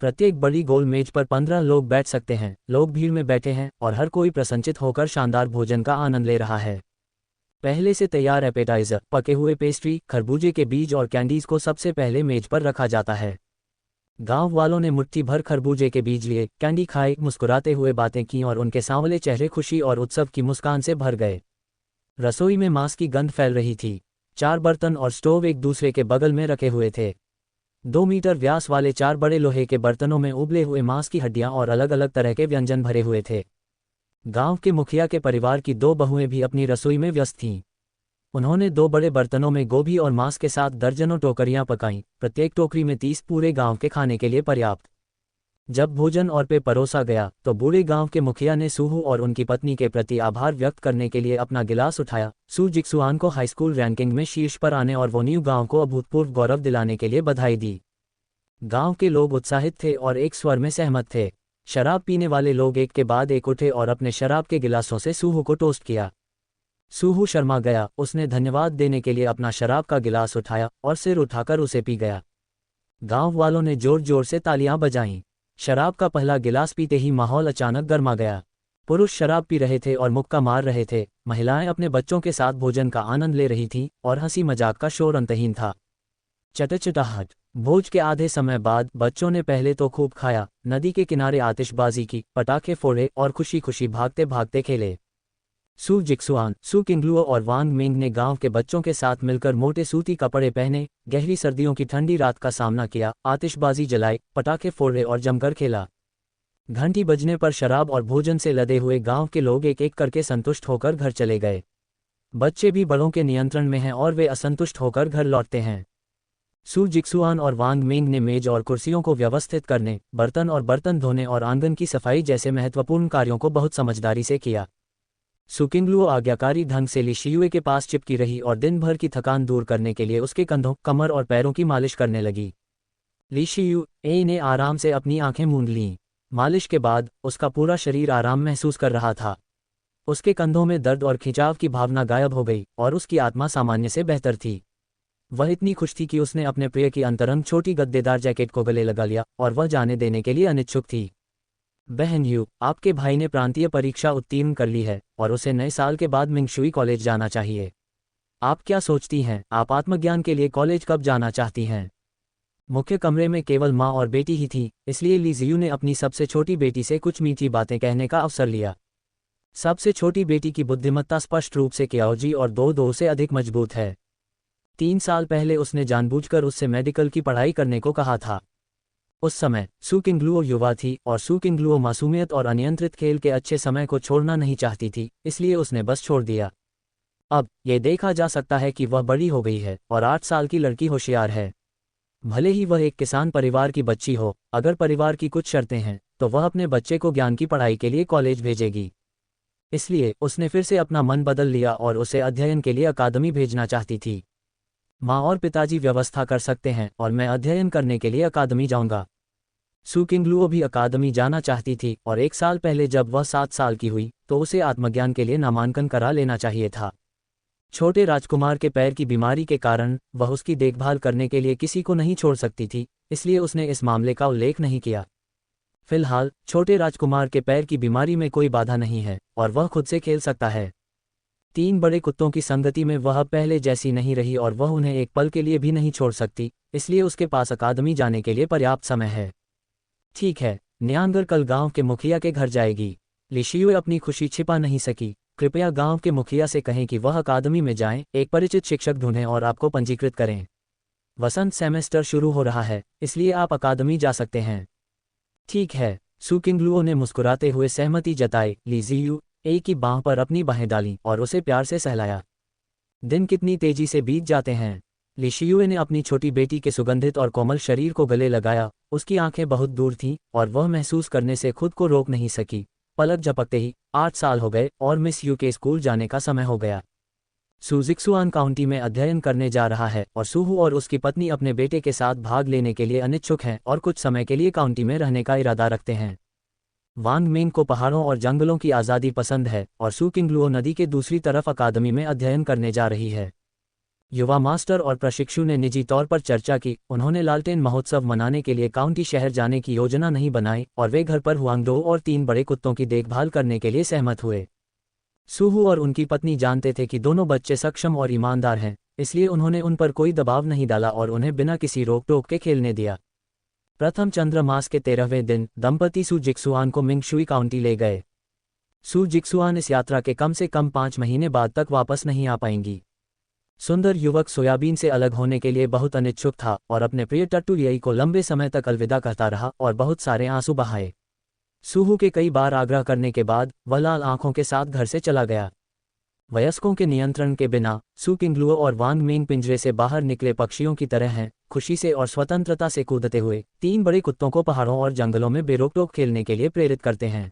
प्रत्येक बड़ी गोल मेज पर 15 लोग बैठ सकते हैं। लोग भीड़ में बैठे हैं और हर कोई प्रसन्नचित होकर शानदार भोजन का आनंद ले रहा है। पहले से तैयार एपेटाइजर, पके हुए पेस्ट्री, खरबूजे के बीज और कैंडीज को सबसे पहले मेज पर रखा जाता है। गांव वालों ने मुट्ठी भर खरबूजे के बीज लिए, कैंडी खाए, मुस्कुराते हुए बातें की और उनके सांवले चेहरे खुशी और उत्सव की मुस्कान से भर गए। रसोई में मांस की गंध फैल रही थी। 4 बर्तन और स्टोव एक दूसरे के बगल में रखे हुए थे। 2 मीटर व्यास वाले 4 बड़े लोहे के बर्तनों में उबले हुए मांस की हड्डियां और अलग अलग तरह के व्यंजन भरे हुए थे। गांव के मुखिया के परिवार की 2 बहुएं भी अपनी रसोई में व्यस्त थीं। उन्होंने 2 बड़े बर्तनों में गोभी और मांस के साथ दर्जनों टोकरियां पकाईं, प्रत्येक टोकरी में 30 पूरे गांव के खाने के लिए पर्याप्त। जब भोजन और पे परोसा गया तो बूढ़े गांव के मुखिया ने सूहू और उनकी पत्नी के प्रति आभार व्यक्त करने के लिए अपना गिलास उठाया। सू जिक्सुआन को हाईस्कूल रैंकिंग में शीर्ष पर आने और वोनियू गांव को अभूतपूर्व गौरव दिलाने के लिए बधाई दी। गांव के लोग उत्साहित थे और एक स्वर में सहमत थे। शराब पीने वाले लोग एक के बाद एक उठे और अपने शराब के गिलासों से सूहू को टोस्ट किया। सूहू शर्मा गया, उसने धन्यवाद देने के लिए अपना शराब का गिलास उठाया और सिर उठाकर उसे पी गया। गांव वालों ने जोर जोर से तालियां बजाईं। शराब का पहला गिलास पीते ही माहौल अचानक गर्मा गया। पुरुष शराब पी रहे थे और मुक्का मार रहे थे, महिलाएं अपने बच्चों के साथ भोजन का आनंद ले रही थीं और हंसी मजाक का शोर अंतहीन था। चटचटाहट। भोज के आधे समय बाद बच्चों ने पहले तो खूब खाया, नदी के किनारे आतिशबाजी की, पटाखे फोड़े और खुशी खुशी भागते भागते खेले। सू जिक्सुआन, सू किंगलुओ और वांग मिंग ने गांव के बच्चों के साथ मिलकर मोटे सूती कपड़े पहने, गहरी सर्दियों की ठंडी रात का सामना किया, आतिशबाजी जलाई, पटाखे फोड़े और जमकर खेला। घंटी बजने पर शराब और भोजन से लदे हुए गांव के लोग एक एक करके संतुष्ट होकर घर चले गए। बच्चे भी बड़ों के नियंत्रण में हैं और वे असंतुष्ट होकर घर लौटते हैं। सू जिक्सुआन और वांग मिंग ने मेज और कुर्सियों को व्यवस्थित करने, बर्तन और बर्तन धोने और आंगन की सफाई जैसे महत्वपूर्ण कार्यों को बहुत समझदारी से किया। सू किंगलुओ आज्ञाकारी ढंग से ली शियुए के पास चिपकी रही और दिन भर की थकान दूर करने के लिए उसके कंधों, कमर और पैरों की मालिश करने लगी। ली शियुए ने आराम से अपनी आंखें मूंद लीं। मालिश के बाद उसका पूरा शरीर आराम महसूस कर रहा था। उसके कंधों में दर्द और खिंचाव की भावना गायब हो गई और उसकी आत्मा सामान्य से बेहतर थी। वह इतनी खुश थी कि उसने अपने प्रिय की अंतरंग छोटी गद्देदार जैकेट को गले लगा लिया और वह जाने देने के लिए अनिच्छुक थी। बहन यू, आपके भाई ने प्रांतीय परीक्षा उत्तीर्ण कर ली है और उसे नए साल के बाद मिंगशुई कॉलेज जाना चाहिए। आप क्या सोचती हैं? आप आत्मज्ञान के लिए कॉलेज कब जाना चाहती हैं? मुख्य कमरे में केवल माँ और बेटी ही थी, इसलिए ली जियू ने अपनी सबसे छोटी बेटी से कुछ मीठी बातें कहने का अवसर लिया। सबसे छोटी बेटी की बुद्धिमत्ता स्पष्ट रूप से कियाओजी और 2 से अधिक मजबूत है। 3 साल पहले उसने जानबूझकर उससे मेडिकल की पढ़ाई करने को कहा था। उस समय सू किंगलुओ युवा थी और सू किंगलुओ मासूमियत और अनियंत्रित खेल के अच्छे समय को छोड़ना नहीं चाहती थी, इसलिए उसने बस छोड़ दिया। अब यह देखा जा सकता है कि वह बड़ी हो गई है और 8 साल की लड़की होशियार है। भले ही वह एक किसान परिवार की बच्ची हो, अगर परिवार की कुछ शर्तें हैं तो वह अपने बच्चे को ज्ञान की पढ़ाई के लिए कॉलेज भेजेगी। इसलिए उसने फिर से अपना मन बदल लिया और उसे अध्ययन के लिए अकादमी भेजना चाहती थी। माँ और पिताजी व्यवस्था कर सकते हैं और मैं अध्ययन करने के लिए अकादमी जाऊंगा। सू किंगलुओ भी अकादमी जाना चाहती थी और 1 साल पहले जब वह 7 साल की हुई तो उसे आत्मज्ञान के लिए नामांकन करा लेना चाहिए था। छोटे राजकुमार के पैर की बीमारी के कारण वह उसकी देखभाल करने के लिए किसी को नहीं छोड़ सकती थी, इसलिए उसने इस मामले का उल्लेख नहीं किया। फिलहाल छोटे राजकुमार के पैर की बीमारी में कोई बाधा नहीं है और वह खुद से खेल सकता है। 3 बड़े कुत्तों की संगति में वह पहले जैसी नहीं रही और वह उन्हें एक पल के लिए भी नहीं छोड़ सकती, इसलिए उसके पास अकादमी जाने के लिए पर्याप्त समय है। ठीक है, न्यांगर कल गांव के मुखिया के घर जाएगी। ली शियुए अपनी खुशी छिपा नहीं सकी। कृपया गांव के मुखिया से कहें कि वह अकादमी में जाएं, एक परिचित शिक्षक ढूंढें और आपको पंजीकृत करें। वसंत सेमेस्टर शुरू हो रहा है, इसलिए आप अकादमी जा सकते हैं। ठीक है, सू किंगलुओ ने मुस्कुराते हुए सहमति जताई। ली जियुए की बांह पर अपनी बाहें डालीं और उसे प्यार से सहलाया। दिन कितनी तेजी से बीत जाते हैं। ली शियुए ने अपनी छोटी बेटी के सुगंधित और कोमल शरीर को गले लगाया। उसकी आंखें बहुत दूर थीं और वह महसूस करने से खुद को रोक नहीं सकी। पलक झपकते ही 8 साल हो गए और मिस यू के स्कूल जाने का समय हो गया। सू जिक्सुआन काउंटी में अध्ययन करने जा रहा है और सूहू और उसकी पत्नी अपने बेटे के साथ भाग लेने के लिए अनिच्छुक हैं और कुछ समय के लिए काउंटी में रहने का इरादा रखते हैं। वांग मिंग को पहाड़ों और जंगलों की आज़ादी पसंद है और सू किंगलुओ नदी के दूसरी तरफ अकादमी में अध्ययन करने जा रही है। युवा मास्टर और प्रशिक्षु ने निजी तौर पर चर्चा की। उन्होंने लालटेन महोत्सव मनाने के लिए काउंटी शहर जाने की योजना नहीं बनाई और वे घर पर हुआंगडो और 3 बड़े कुत्तों की देखभाल करने के लिए सहमत हुए। सूहू और उनकी पत्नी जानते थे कि दोनों बच्चे सक्षम और ईमानदार हैं, इसलिए उन्होंने उन पर कोई दबाव नहीं डाला और उन्हें बिना किसी रोक टोक के खेलने दिया। प्रथम चंद्र मास के 13वें दिन दंपति सू जिक्सुआन को मिंगशुई काउंटी ले गए। सू जिक्सुआन इस यात्रा के कम से कम 5 महीने बाद तक वापस नहीं आ पाएंगी। सुंदर युवक सोयाबीन से अलग होने के लिए बहुत अनिच्छुक था और अपने प्रिय टट्टू लियाई को लंबे समय तक अलविदा कहता रहा और बहुत सारे आंसू बहाए। सूहू के कई बार आग्रह करने के बाद वह लाल आंखों के साथ घर से चला गया। वयस्कों के नियंत्रण के बिना सू किंगलुओ और वांग मेंग पिंजरे से बाहर निकले पक्षियों की तरह हैं, खुशी से और स्वतंत्रता से कूदते हुए 3 बड़े कुत्तों को पहाड़ों और जंगलों में बेरोक-टोक खेलने के लिए प्रेरित करते हैं।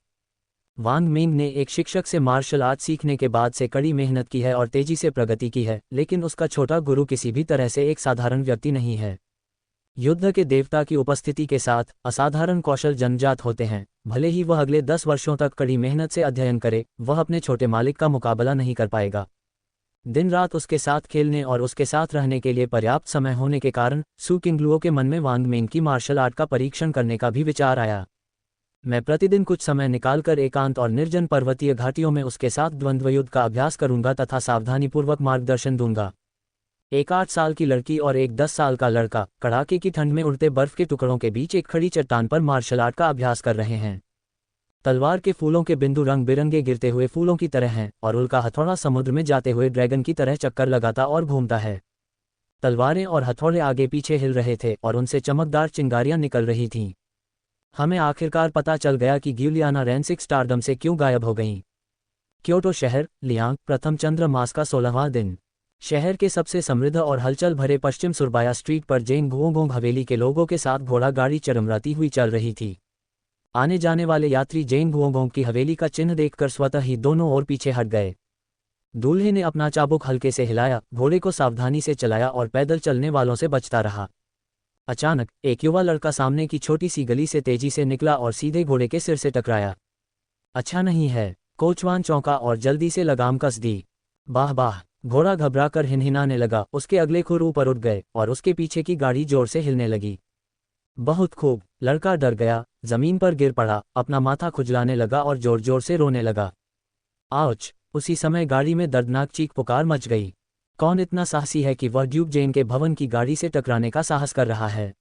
वांग मेंग ने एक शिक्षक से मार्शल आर्ट सीखने के बाद से कड़ी मेहनत की है और तेजी से प्रगति की है, लेकिन उसका छोटा गुरु किसी भी तरह से एक साधारण व्यक्ति नहीं है। युद्ध के देवता की उपस्थिति के साथ असाधारण कौशल जन्मजात होते हैं। भले ही वह अगले 10 वर्षों तक कड़ी मेहनत से अध्ययन करे, वह अपने छोटे मालिक का मुकाबला नहीं कर पाएगा। दिन रात उसके साथ खेलने और उसके साथ रहने के लिए पर्याप्त समय होने के कारण सू किंगलुओ के मन में वांग मेंग की मार्शल आर्ट का परीक्षण करने का भी विचार आया। मैं प्रतिदिन कुछ समय निकालकर एकांत और निर्जन पर्वतीय घाटियों में उसके साथ द्वंद्व युद्ध का अभ्यास करूंगा तथा सावधानीपूर्वक मार्गदर्शन दूंगा। एक 8 साल की लड़की और एक 10 साल का लड़का कड़ाके की ठंड में उड़ते बर्फ के टुकड़ों के बीच एक खड़ी चट्टान पर मार्शल आर्ट का अभ्यास कर रहे हैं। तलवार के फूलों के बिंदु रंग बिरंगे गिरते हुए फूलों की तरह हैं और उल्का हथौड़ा समुद्र में जाते हुए ड्रैगन की तरह चक्कर लगाता और घूमता है। तलवारें और हथौड़े आगे पीछे हिल रहे थे और उनसे चमकदार चिंगारियां निकल रही थीं। हमें आखिरकार पता चल गया कि गिलियाना रेंसिक स्टारडम से क्यों गायब हो गईं। क्योटो शहर, लियांग, प्रथम चंद्र मास का 16वां दिन। शहर के सबसे समृद्ध और हलचल भरे पश्चिम सुरबाया स्ट्रीट पर जेंग गुओगोंग हवेली के लोगों के साथ घोड़ा गाड़ी चरमराती हुई चल रही थी। आने जाने वाले यात्री जेंग गुओगोंग की हवेली का चिन्ह देखकर स्वतः ही दोनों ओर पीछे हट गए। दूल्हे ने अपना चाबुक हल्के से हिलाया, घोड़े को सावधानी से चलाया और पैदल चलने वालों से बचता रहा। अचानक एक युवा लड़का सामने की छोटी सी गली से तेजी से निकला और सीधे घोड़े के सिर से टकराया। अच्छा नहीं है, कोचवान चौंका और जल्दी से लगाम कस दी। बाह बाह, घोड़ा घबराकर हिनहिनाने लगा, उसके अगले खुर ऊपर उठ गए और उसके पीछे की गाड़ी जोर से हिलने लगी। बहुत खूब, लड़का डर गया, जमीन पर गिर पड़ा, अपना माथा खुजलाने लगा और जोर जोर से रोने लगा। आउच! उसी समय गाड़ी में दर्दनाक चीख पुकार मच गई। कौन इतना साहसी है कि वह ड्यूक जेन के भवन की गाड़ी से टकराने का साहस कर रहा है?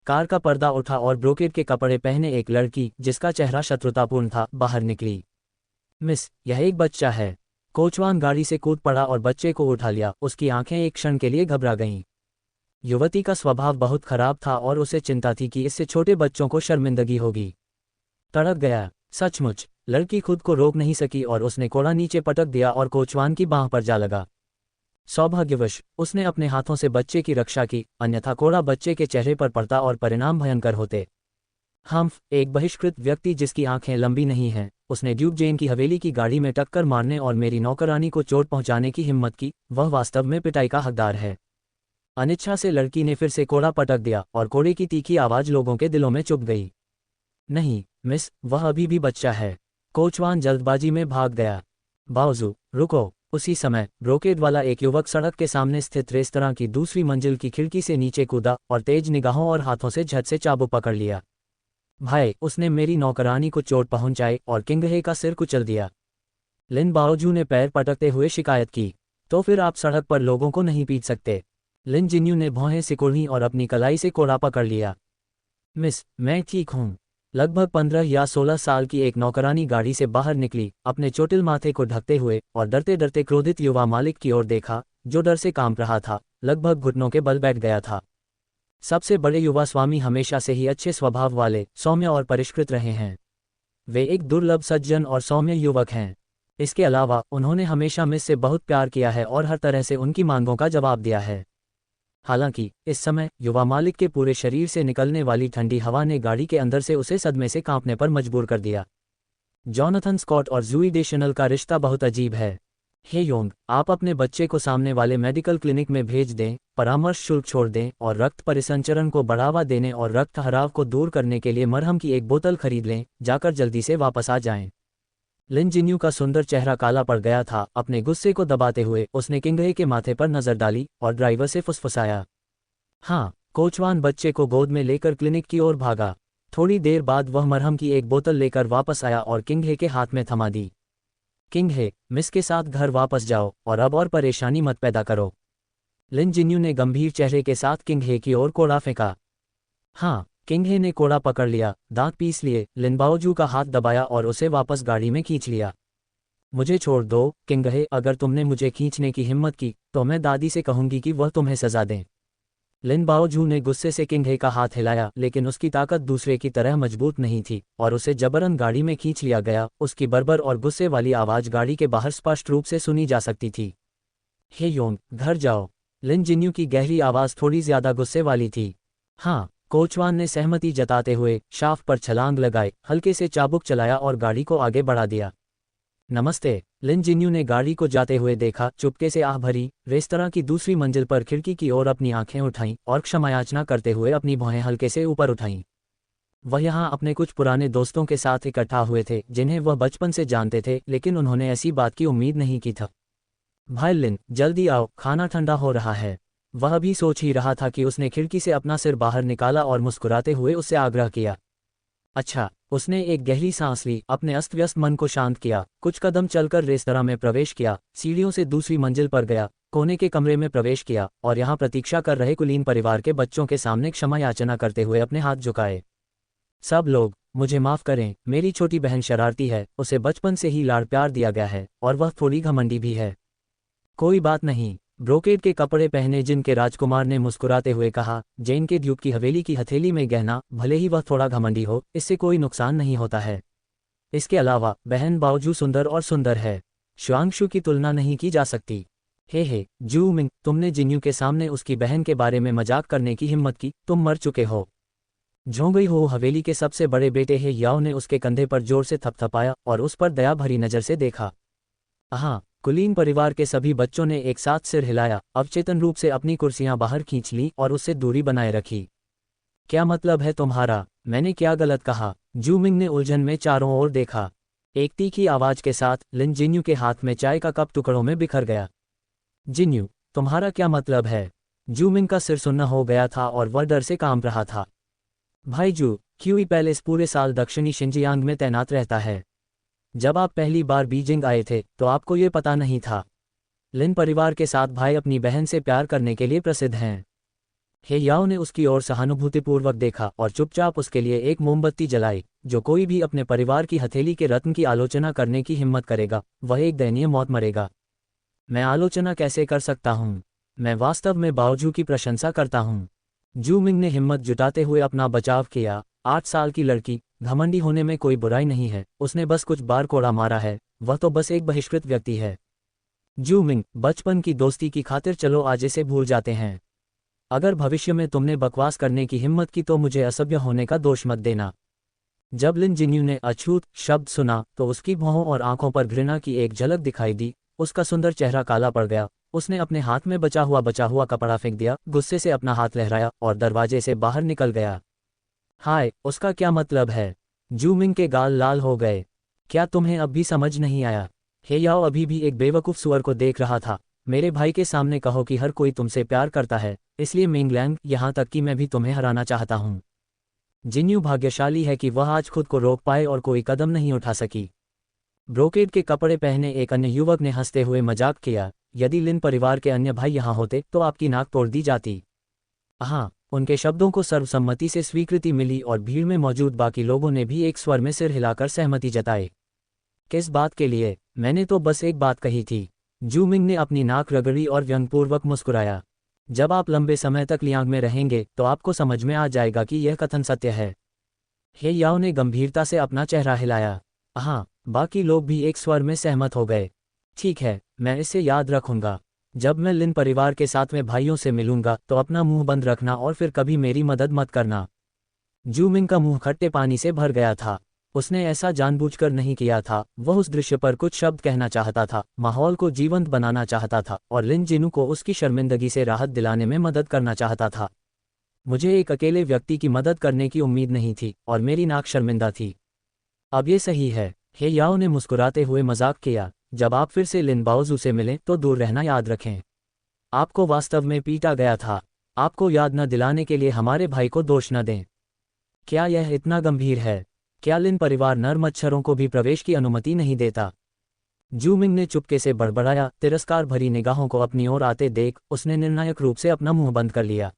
कार का पर्दा उठा और ब्रोकेड के कपड़े पहने एक लड़की, जिसका चेहरा शत्रुतापूर्ण था, बाहर निकली। मिस, यह एक बच्चा है। कोचवान गाड़ी से कूद पड़ा और बच्चे को उठा लिया। उसकी आंखें एक क्षण के लिए घबरा गईं। युवती का स्वभाव बहुत खराब था और उसे चिंता थी कि इससे छोटे बच्चों को शर्मिंदगी होगी। तड़प गया, सचमुच। लड़की खुद को रोक नहीं सकी और उसने कोड़ा नीचे पटक दिया और कोचवान की बांह पर जा लगा। सौभाग्यवश उसने अपने हाथों से बच्चे की रक्षा की, अन्यथा कोड़ा बच्चे के चेहरे पर पड़ता और परिणाम भयंकर होते। हम्फ, एक बहिष्कृत व्यक्ति जिसकी आंखें लंबी नहीं हैं, उसने ड्यूक जेन की हवेली की गाड़ी में टक्कर मारने और मेरी नौकरानी को चोट पहुंचाने की हिम्मत की। वह वास्तव में पिटाई का हकदार है। अनिच्छा से लड़की ने फिर से कोड़ा पटक दिया और कोड़े की तीखी आवाज लोगों के दिलों में चुभ गई। नहीं मिस, वह अभी भी बच्चा है। कोचवान जल्दबाजी में भाग गया। बाओजू, रुको। उसी समय ब्रोकेड वाला एक युवक सड़क के सामने स्थित रेस्तरां की दूसरी मंजिल की खिड़की से नीचे कूदा और तेज निगाहों और हाथों से झट से चाबुक पकड़ लिया। भाई, उसने मेरी नौकरानी को चोट पहुंचाई और किंगहे का सिर कुचल दिया। लिन बाओजू ने पैर पटकते हुए शिकायत की। तो फिर आप सड़क पर लोगों को नहीं पीट सकते। लिन जिन्यू ने भौहें सिकुड़ी और अपनी कलाई से कोड़ा पकड़ लिया। मिस, मैं ठीक हूँ। लगभग 15 या 16 साल की एक नौकरानी गाड़ी से बाहर निकली, अपने चोटिल माथे को ढकते हुए, और डरते डरते क्रोधित युवा मालिक की ओर देखा, जो डर से कांप रहा था, लगभग घुटनों के बल बैठ गया था। सबसे बड़े युवा स्वामी हमेशा से ही अच्छे स्वभाव वाले, सौम्य और परिष्कृत रहे हैं। वे एक दुर्लभ सज्जन और सौम्य युवक हैं। इसके अलावा उन्होंने हमेशा मिस से बहुत प्यार किया है और हर तरह से उनकी मांगों का जवाब दिया है। हालांकि इस समय युवा मालिक के पूरे शरीर से निकलने वाली ठंडी हवा ने गाड़ी के अंदर से उसे सदमे से कांपने पर मजबूर कर दिया। जॉनथन स्कॉट और जूई डेशनल का रिश्ता बहुत अजीब है। हे योंग, आप अपने बच्चे को सामने वाले मेडिकल क्लिनिक में भेज दें, परामर्श शुल्क छोड़ दें और रक्त परिसंचरण को बढ़ावा देने और रक्त हराव को दूर करने के लिए मरहम की एक बोतल खरीद लें। जाकर जल्दी से वापस आ जाएं। लिन जिन्यू का सुंदर चेहरा काला पड़ गया था। अपने गुस्से को दबाते हुए उसने किंगहे के माथे पर नजर डाली और ड्राइवर से फुसफुसाया, हाँ। कोचवान बच्चे को गोद में लेकर क्लिनिक की ओर भागा। थोड़ी देर बाद वह मरहम की एक बोतल लेकर वापस आया और किंगहे के हाथ में थमा दी। किंगहे, मिस के साथ घर वापस जाओ और अब और परेशानी मत पैदा करो। लिन जिन्यू ने गंभीर चेहरे के साथ किंगहे की ओर कोड़ा फेंका। हाँ। किंगहे ने कोड़ा पकड़ लिया, दांत पीस लिए। लिन बाओजू का हाथ दबाया और उसे वापस गाड़ी में खींच लिया। मुझे छोड़ दो किंगहे, अगर तुमने मुझे खींचने की हिम्मत की तो मैं दादी से कहूंगी कि वह तुम्हें सजा दें। लिन बाओजू ने गुस्से से किंगहे का हाथ हिलाया, लेकिन उसकी ताकत दूसरे की तरह मजबूत नहीं थी और उसे जबरन गाड़ी में खींच लिया गया। उसकी बर्बर और गुस्से वाली आवाज गाड़ी के बाहर स्पष्ट रूप से सुनी जा सकती थी। हे योन, घर जाओ। लिन जिन्यू की गहरी आवाज थोड़ी ज्यादा गुस्से वाली थी। हाँ। कोचवान ने सहमति जताते हुए शाफ्ट पर छलांग लगाई, हल्के से चाबुक चलाया और गाड़ी को आगे बढ़ा दिया। नमस्ते। लिन जिन्यू ने गाड़ी को जाते हुए देखा, चुपके से आह भरी। रेस्तरां की दूसरी मंजिल पर खिड़की की ओर अपनी आंखें उठाईं और क्षमायाचना करते हुए अपनी भौहें हल्के से ऊपर उठाईं। वह यहाँ अपने कुछ पुराने दोस्तों के साथ इकट्ठा हुए थे जिन्हें वह बचपन से जानते थे, लेकिन उन्होंने ऐसी बात की उम्मीद नहीं की था। भाई लिन, जल्दी आओ, खाना ठंडा हो रहा है। वह भी सोच ही रहा था कि उसने खिड़की से अपना सिर बाहर निकाला और मुस्कुराते हुए उससे आग्रह किया। अच्छा। उसने एक गहरी सांस ली, अपने अस्त व्यस्त मन को शांत किया। कुछ कदम चलकर रेस्तरां में प्रवेश किया, सीढ़ियों से दूसरी मंजिल पर गया, कोने के कमरे में प्रवेश किया और यहाँ प्रतीक्षा कर रहे कुलीन परिवार के बच्चों के सामने क्षमा याचना करते हुए अपने हाथ झुकाए। सब लोग, मुझे माफ करें, मेरी छोटी बहन शरारती है, उसे बचपन से ही लाड़ प्यार दिया गया है और वह थोड़ी घमंडी भी है। कोई बात नहीं। ब्रोकेड के कपड़े पहने जिनके राजकुमार ने मुस्कुराते हुए कहा, जेन के ड्यूक की हवेली की हथेली में गहना, भले ही वह थोड़ा घमंडी हो, इससे कोई नुकसान नहीं होता है। इसके अलावा बहन बाओजू सुंदर और सुंदर है। शुआंगशु की तुलना नहीं की जा सकती। हे जू मिंग, तुमने जिन्यू के सामने उसकी बहन के बारे में मजाक करने की हिम्मत की, तुम मर चुके हो। झोंगई हो हवेली के सबसे बड़े बेटे हे याओ ने उसके कंधे पर जोर से थपथपाया और उस पर दया भरी नजर से देखा। हाँ। कुलीन परिवार के सभी बच्चों ने एक साथ सिर हिलाया, अवचेतन रूप से अपनी कुर्सियां बाहर खींच लीं और उससे दूरी बनाए रखी। क्या मतलब है तुम्हारा? मैंने क्या गलत कहा? जू मिंग ने उलझन में चारों ओर देखा। एक तीखी आवाज के साथ लिन जिन्यू के हाथ में चाय का कप टुकड़ों में बिखर गया। जिन्यू, तुम्हारा क्या मतलब है? जू मिंग का सिर सुन्न हो गया था और वह डर से कांप रहा था। भाई जू, क्यूई पैलेस पूरे साल दक्षिणी शिनजियांग में तैनात रहता है। जब आप पहली बार बीजिंग आए थे तो आपको ये पता नहीं था। लिन परिवार के साथ भाई अपनी बहन से प्यार करने के लिए प्रसिद्ध हैं। हे याओ ने उसकी ओर सहानुभूतिपूर्वक देखा और चुपचाप उसके लिए एक मोमबत्ती जलाई। जो कोई भी अपने परिवार की हथेली के रत्न की आलोचना करने की हिम्मत करेगा, वह एक दयनीय मौत मरेगा। मैं आलोचना कैसे कर सकता हूँ? मैं वास्तव में बाओजू की प्रशंसा करता हूँ। जू मिंग ने हिम्मत जुटाते हुए अपना बचाव किया। 8 साल की लड़की, घमंडी होने में कोई बुराई नहीं है, उसने बस कुछ बार कोड़ा मारा है, वह तो बस एक बहिष्कृत व्यक्ति है। जू मिंग, बचपन की दोस्ती की खातिर चलो आज इसे भूल जाते हैं। अगर भविष्य में तुमने बकवास करने की हिम्मत की तो मुझे असभ्य होने का दोष मत देना। जब लिन जिन्यू ने अछूत शब्द सुना तो उसकी भौहों और आंखों पर घृणा की एक झलक दिखाई दी। उसका सुंदर चेहरा काला पड़ गया। उसने अपने हाथ में बचा हुआ कपड़ा फेंक दिया, गुस्से से अपना हाथ लहराया और दरवाजे से बाहर निकल गया। हाय, उसका क्या मतलब है? जू मिंग के गाल लाल हो गए। क्या तुम्हें अब भी समझ नहीं आया? हे याओ अभी भी एक बेवकूफ़ सुअर को देख रहा था। मेरे भाई के सामने कहो कि हर कोई तुमसे प्यार करता है, इसलिए मिंगलैंग, यहाँ तक कि मैं भी तुम्हें हराना चाहता हूँ। जिन्यू भाग्यशाली है कि वह आज खुद को रोक पाए और कोई कदम नहीं उठा सकी। ब्रोकेड के कपड़े पहने एक अन्य युवक ने हंसते हुए मजाक किया, यदि लिन परिवार के अन्य भाई यहाँ होते तो आपकी नाक तोड़ दी जाती। हाँ। उनके शब्दों को सर्वसम्मति से स्वीकृति मिली और भीड़ में मौजूद बाकी लोगों ने भी एक स्वर में सिर हिलाकर सहमति जताई। किस बात के लिए? मैंने तो बस एक बात कही थी। जू मिंग ने अपनी नाक रगड़ी और व्यंग्यपूर्वक मुस्कुराया। जब आप लंबे समय तक लियांग में रहेंगे तो आपको समझ में आ जाएगा कि यह कथन सत्य है। हे याओ ने गंभीरता से अपना चेहरा हिलाया। हाँ। बाकी लोग भी एक स्वर में सहमत हो गए। ठीक है, मैं इसे याद रखूंगा। जब मैं लिन परिवार के सातवें भाइयों से मिलूंगा तो अपना मुंह बंद रखना और फिर कभी मेरी मदद मत करना। जू मिंग का मुंह खट्टे पानी से भर गया था। उसने ऐसा जानबूझकर नहीं किया था, वह उस दृश्य पर कुछ शब्द कहना चाहता था, माहौल को जीवंत बनाना चाहता था और लिन जिन्यू को उसकी शर्मिंदगी से राहत दिलाने में मदद करना चाहता था। मुझे एक अकेले व्यक्ति की मदद करने की उम्मीद नहीं थी और मेरी नाक शर्मिंदा थी। अब ये सही है। हे याओ ने मुस्कुराते हुए मजाक किया, जब आप फिर से लिन बाओजू से मिलें तो दूर रहना याद रखें। आपको वास्तव में पीटा गया था। आपको याद न दिलाने के लिए हमारे भाई को दोष न दें। क्या यह इतना गंभीर है? क्या लिन परिवार नर मच्छरों को भी प्रवेश की अनुमति नहीं देता? जूमिंग ने चुपके से बड़बड़ाया। तिरस्कार भरी निगाहों को अपनी ओर आते देख उसने निर्णायक रूप से अपना मुंह बंद कर लिया।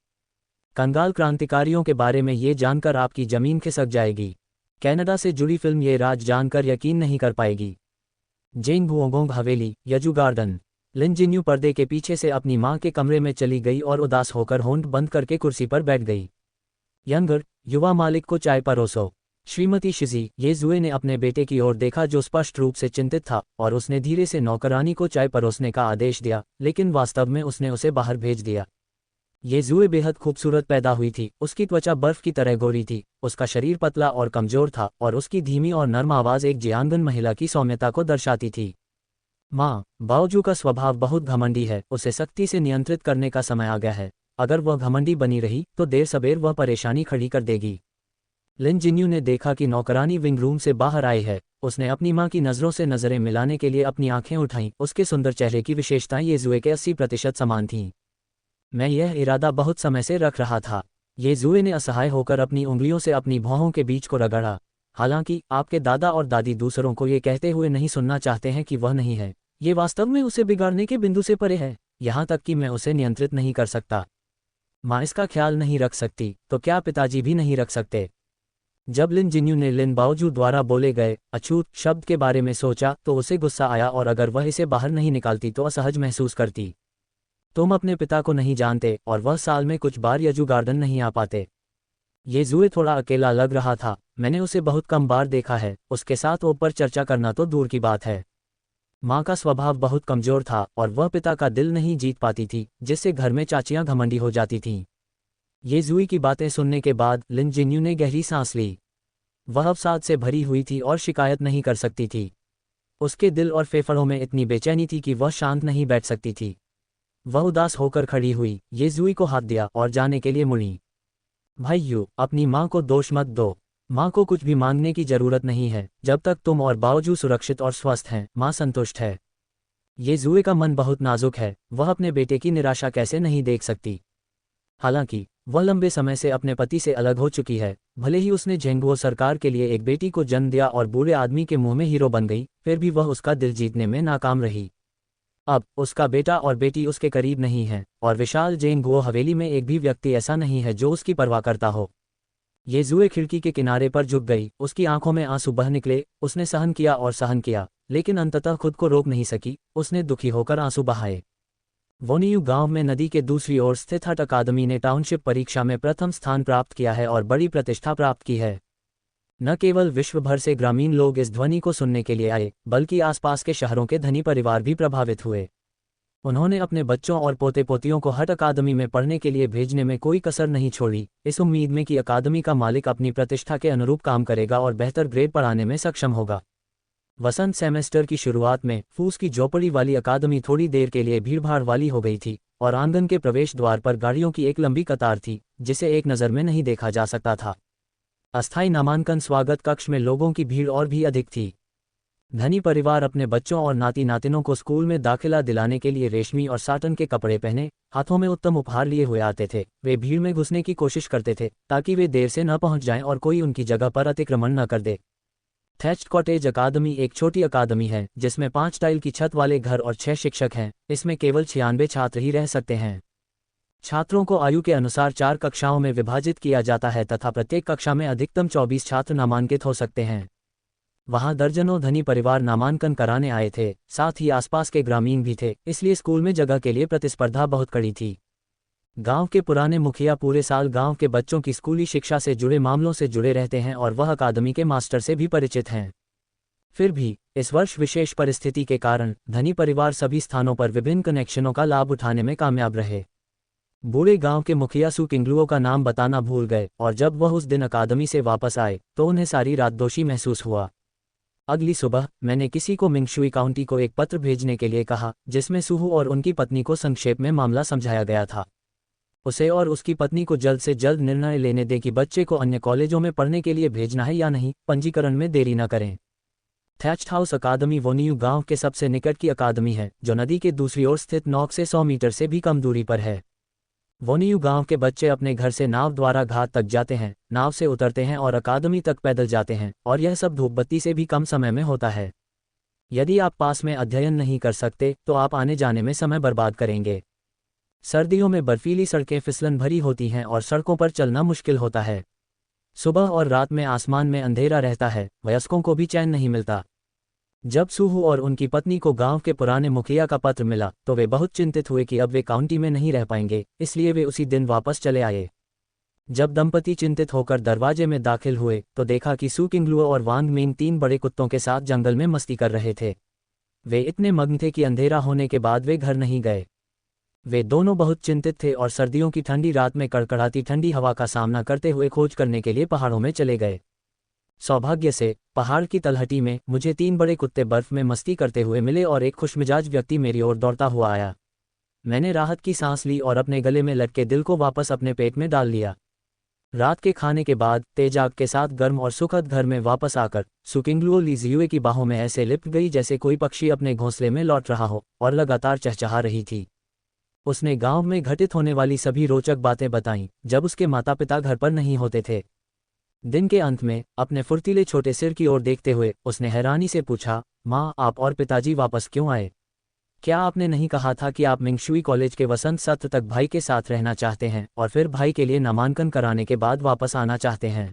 कंगाल क्रांतिकारियों के बारे में ये जानकर आपकी जमीन खिसक जाएगी। कनाडा से जुड़ी फिल्म ये राज जानकर यकीन नहीं कर पाएगी। जेन भुओंगोंग हवेली, यजू गार्डन। लिन जिन्यू पर्दे के पीछे से अपनी मां के कमरे में चली गई और उदास होकर होंठ बंद करके कुर्सी पर बैठ गई। यंगर, युवा मालिक को चाय परोसो। श्रीमती शिजी, ये जुए ने अपने बेटे की ओर देखा जो स्पष्ट रूप से चिंतित था, और उसने धीरे से नौकरानी को चाय परोसने का आदेश दिया, लेकिन वास्तव में उसने उसे बाहर भेज दिया। ये जुए बेहद खूबसूरत पैदा हुई थी। उसकी त्वचा बर्फ की तरह गोरी थी, उसका शरीर पतला और कमजोर था, और उसकी धीमी और नर्म आवाज एक जियांगन महिला की सौम्यता को दर्शाती थी। माँ, बाओजू का स्वभाव बहुत घमंडी है, उसे सख्ती से नियंत्रित करने का समय आ गया है। अगर वह घमंडी बनी रही तो देर सबेर वह परेशानी खड़ी कर देगी। लिन जिन्यू ने देखा कि नौकरानी विंग रूम से बाहर आई है। उसने अपनी मां की नज़रों से नज़रें मिलाने के लिए अपनी आंखें उठाईं। उसके सुंदर चेहरे की विशेषताएं ये जुए के 80% समान थीं। मैं यह इरादा बहुत समय से रख रहा था। ये जुए ने असहाय होकर अपनी उंगलियों से अपनी भौहों के बीच को रगड़ा। हालांकि आपके दादा और दादी दूसरों को ये कहते हुए नहीं सुनना चाहते हैं कि वह नहीं है। ये वास्तव में उसे बिगाड़ने के बिंदु से परे है, यहाँ तक कि मैं उसे नियंत्रित नहीं कर सकता। माँ इसका ख्याल नहीं रख सकती, तो क्या पिताजी भी नहीं रख सकते? जब लिन जिन्यू ने लिन बाओजू द्वारा बोले गए अछूत शब्द के बारे में सोचा तो उसे गुस्सा आया, और अगर वह इसे बाहर नहीं निकालती तो असहज महसूस करती। तुम अपने पिता को नहीं जानते, और वह साल में कुछ बार यजू गार्डन नहीं आ पाते। ये जुए थोड़ा अकेला लग रहा था। मैंने उसे बहुत कम बार देखा है। उसके साथ ऊपर चर्चा करना तो दूर की बात है। माँ का स्वभाव बहुत कमजोर था, और वह पिता का दिल नहीं जीत पाती थी, जिससे घर में चाचियां घमंडी हो जाती थीं। ये जुई की बातें सुनने के बाद लिन जिन्यू ने गहरी सांस ली। वह अवसाद से भरी हुई थी और शिकायत नहीं कर सकती थी। उसके दिल और फेफड़ों में इतनी बेचैनी थी कि वह शांत नहीं बैठ सकती थी। वह उदास होकर खड़ी हुई, ये जुई को हाथ दिया और जाने के लिए मुड़ी। भाइयों, अपनी माँ को दोष मत दो। माँ को कुछ भी मांगने की जरूरत नहीं है। जब तक तुम और बाओजू सुरक्षित और स्वस्थ हैं, माँ संतुष्ट है। ये जुए का मन बहुत नाजुक है। वह अपने बेटे की निराशा कैसे नहीं देख सकती। हालांकि वह लंबे समय से अपने पति से अलग हो चुकी है। भले ही उसने झेंगुओ सरकार के लिए एक बेटी को जन्म दिया और बूढ़े आदमी के मुंह में हीरो बन गई, फिर भी वह उसका दिल जीतने में नाकाम रही। अब उसका बेटा और बेटी उसके करीब नहीं है, और विशाल झेंगुओ हवेली में एक भी व्यक्ति ऐसा नहीं है जो उसकी परवाह करता हो। ये जुए खिड़की के किनारे पर झुक गई। उसकी आंखों में आंसू बह निकले। उसने सहन किया और सहन किया, लेकिन अंततः खुद को रोक नहीं सकी। उसने दुखी होकर आंसू बहाए। वोनियू गांव में नदी के दूसरी ओर स्थित हट अकादमी ने टाउनशिप परीक्षा में प्रथम स्थान प्राप्त किया है और बड़ी प्रतिष्ठा प्राप्त की है। न केवल विश्व भर से ग्रामीण लोग इस ध्वनि को सुनने के लिए आए, बल्कि आसपास के शहरों के धनी परिवार भी प्रभावित हुए। उन्होंने अपने बच्चों और पोते पोतियों को हट अकादमी में पढ़ने के लिए भेजने में कोई कसर नहीं छोड़ी, इस उम्मीद में कि अकादमी का मालिक अपनी प्रतिष्ठा के अनुरूप काम करेगा और बेहतर ग्रेड पढ़ाने में सक्षम होगा। वसंत सेमेस्टर की शुरुआत में फूस की झोपड़ी वाली अकादमी थोड़ी देर के लिए भीड़भाड़ वाली हो गई थी, और आंगन के प्रवेश द्वार पर गाड़ियों की एक लंबी कतार थी, जिसे एक नज़र में नहीं देखा जा सकता था। अस्थायी नामांकन स्वागत कक्ष में लोगों की भीड़ और भी अधिक थी। धनी परिवार अपने बच्चों और नाती नातिनों को स्कूल में दाखिला दिलाने के लिए रेशमी और साटन के कपड़े पहने, हाथों में उत्तम उपहार लिए हुए आते थे। वे भीड़ में घुसने की कोशिश करते थे ताकि वे देर से न पहुंच जाएं और कोई उनकी जगह पर अतिक्रमण न कर दे। थैच्ड कॉटेज अकादमी एक छोटी अकादमी है जिसमें 5 टाइल की छत वाले घर और 6 शिक्षक हैं। इसमें केवल 96 छात्र ही रह सकते हैं। छात्रों को आयु के अनुसार 4 कक्षाओं में विभाजित किया जाता है तथा प्रत्येक कक्षा में अधिकतम 24 छात्र नामांकित हो सकते हैं। वहां दर्जनों धनी परिवार नामांकन कराने आए थे, साथ ही आसपास के ग्रामीण भी थे, इसलिए स्कूल में जगह के लिए प्रतिस्पर्धा बहुत कड़ी थी। गांव के पुराने मुखिया पूरे साल गांव के बच्चों की स्कूली शिक्षा से जुड़े मामलों से जुड़े रहते हैं और वह अकादमी के मास्टर से भी परिचित हैं। फिर भी इस वर्ष विशेष परिस्थिति के कारण धनी परिवार सभी स्थानों पर विभिन्न कनेक्शनों का लाभ उठाने में कामयाब रहे। बूढ़े गांव के मुखिया सू किंगलुओ का नाम बताना भूल गए, और जब वह उस दिन अकादमी से वापस आए तो उन्हें सारी रात दोषी महसूस हुआ। अगली सुबह मैंने किसी को मिंगशुई काउंटी को एक पत्र भेजने के लिए कहा, जिसमें सूहू और उनकी पत्नी को संक्षेप में मामला समझाया गया था। उसे और उसकी पत्नी को जल्द से जल्द निर्णय लेने दें कि बच्चे को अन्य कॉलेजों में पढ़ने के लिए भेजना है या नहीं। पंजीकरण में देरी न करें। थैच्ड हाउस अकादमी वोनियू गांव के सबसे निकट की अकादमी है, जो नदी के दूसरी ओर स्थित नौक से 100 मीटर से भी कम दूरी पर है। वोनियू गांव के बच्चे अपने घर से नाव द्वारा घाट तक जाते हैं, नाव से उतरते हैं और अकादमी तक पैदल जाते हैं, और यह सब धूप बत्ती से भी कम समय में होता है। यदि आप पास में अध्ययन नहीं कर सकते तो आप आने जाने में समय बर्बाद करेंगे। सर्दियों में बर्फीली सड़कें फिसलन भरी होती हैं और सड़कों पर चलना मुश्किल होता है। सुबह और रात में आसमान में अंधेरा रहता है, वयस्कों को भी चैन नहीं मिलता। जब सूहू और उनकी पत्नी को गांव के पुराने मुखिया का पत्र मिला तो वे बहुत चिंतित हुए कि अब वे काउंटी में नहीं रह पाएंगे, इसलिए वे उसी दिन वापस चले आए। जब दंपति चिंतित होकर दरवाजे में दाखिल हुए तो देखा कि सू किंगलुओ और वांग मिंग 3 बड़े कुत्तों के साथ जंगल में मस्ती कर रहे थे। वे इतने मग्न थे कि अंधेरा होने के बाद वे घर नहीं गए। वे दोनों बहुत चिंतित थे और सर्दियों की ठंडी रात में कड़कड़ाती ठंडी हवा का सामना करते हुए खोज करने के लिए पहाड़ों में चले गए। सौभाग्य से पहाड़ की तलहटी में मुझे 3 बड़े कुत्ते बर्फ में मस्ती करते हुए मिले और एक खुशमिजाज व्यक्ति मेरी ओर दौड़ता हुआ आया। मैंने राहत की सांस ली और अपने गले में लटके दिल को वापस अपने पेट में डाल लिया। रात के खाने के बाद तेज आग के साथ गर्म और सुखद घर में वापस आकर सू किंगलुओ ली जियुए की बाहों में ऐसे लिपट गई जैसे कोई पक्षी अपने घोंसले में लौट रहा हो, और लगातार चहचहा रही थी। उसने गांव में घटित होने वाली सभी रोचक बातें बताईं जब उसके माता पिता घर पर नहीं होते थे। दिन के अंत में अपने फुर्तीले छोटे सिर की ओर देखते हुए उसने हैरानी से पूछा, माँ, आप और पिताजी वापस क्यों आए? क्या आपने नहीं कहा था कि आप मिंगशुई कॉलेज के वसंत सत्र तक भाई के साथ रहना चाहते हैं और फिर भाई के लिए नामांकन कराने के बाद वापस आना चाहते हैं?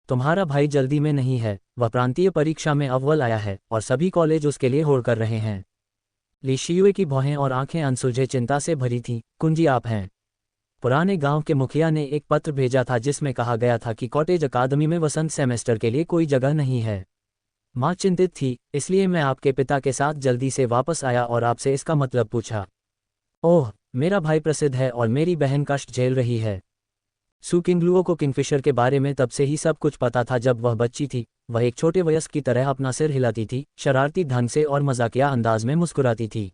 तुम्हारा भाई जल्दी में नहीं है, वह प्रांतीय परीक्षा में अव्वल आया है और सभी कॉलेज उसके लिए होड़ कर रहे हैं। ली शियुए की भौहें और आंखें अनसुलझे चिंता से भरी थीं। कुंजी, आप हैं? पुराने गांव के मुखिया ने एक पत्र भेजा था जिसमें कहा गया था कि कॉटेज अकादमी में वसंत सेमेस्टर के लिए कोई जगह नहीं है। माँ चिंतित थी, इसलिए मैं आपके पिता के साथ जल्दी से वापस आया और आपसे इसका मतलब पूछा। ओह, मेरा भाई प्रसिद्ध है और मेरी बहन कष्ट झेल रही है। सू किंगलुओ को किंगफिशर के बारे में तब से ही सब कुछ पता था। जब वह बच्ची थी वह एक छोटे वयस्क की तरह अपना सिर हिलाती थी, शरारती ढंग से और मजाकिया अंदाज में मुस्कुराती थी।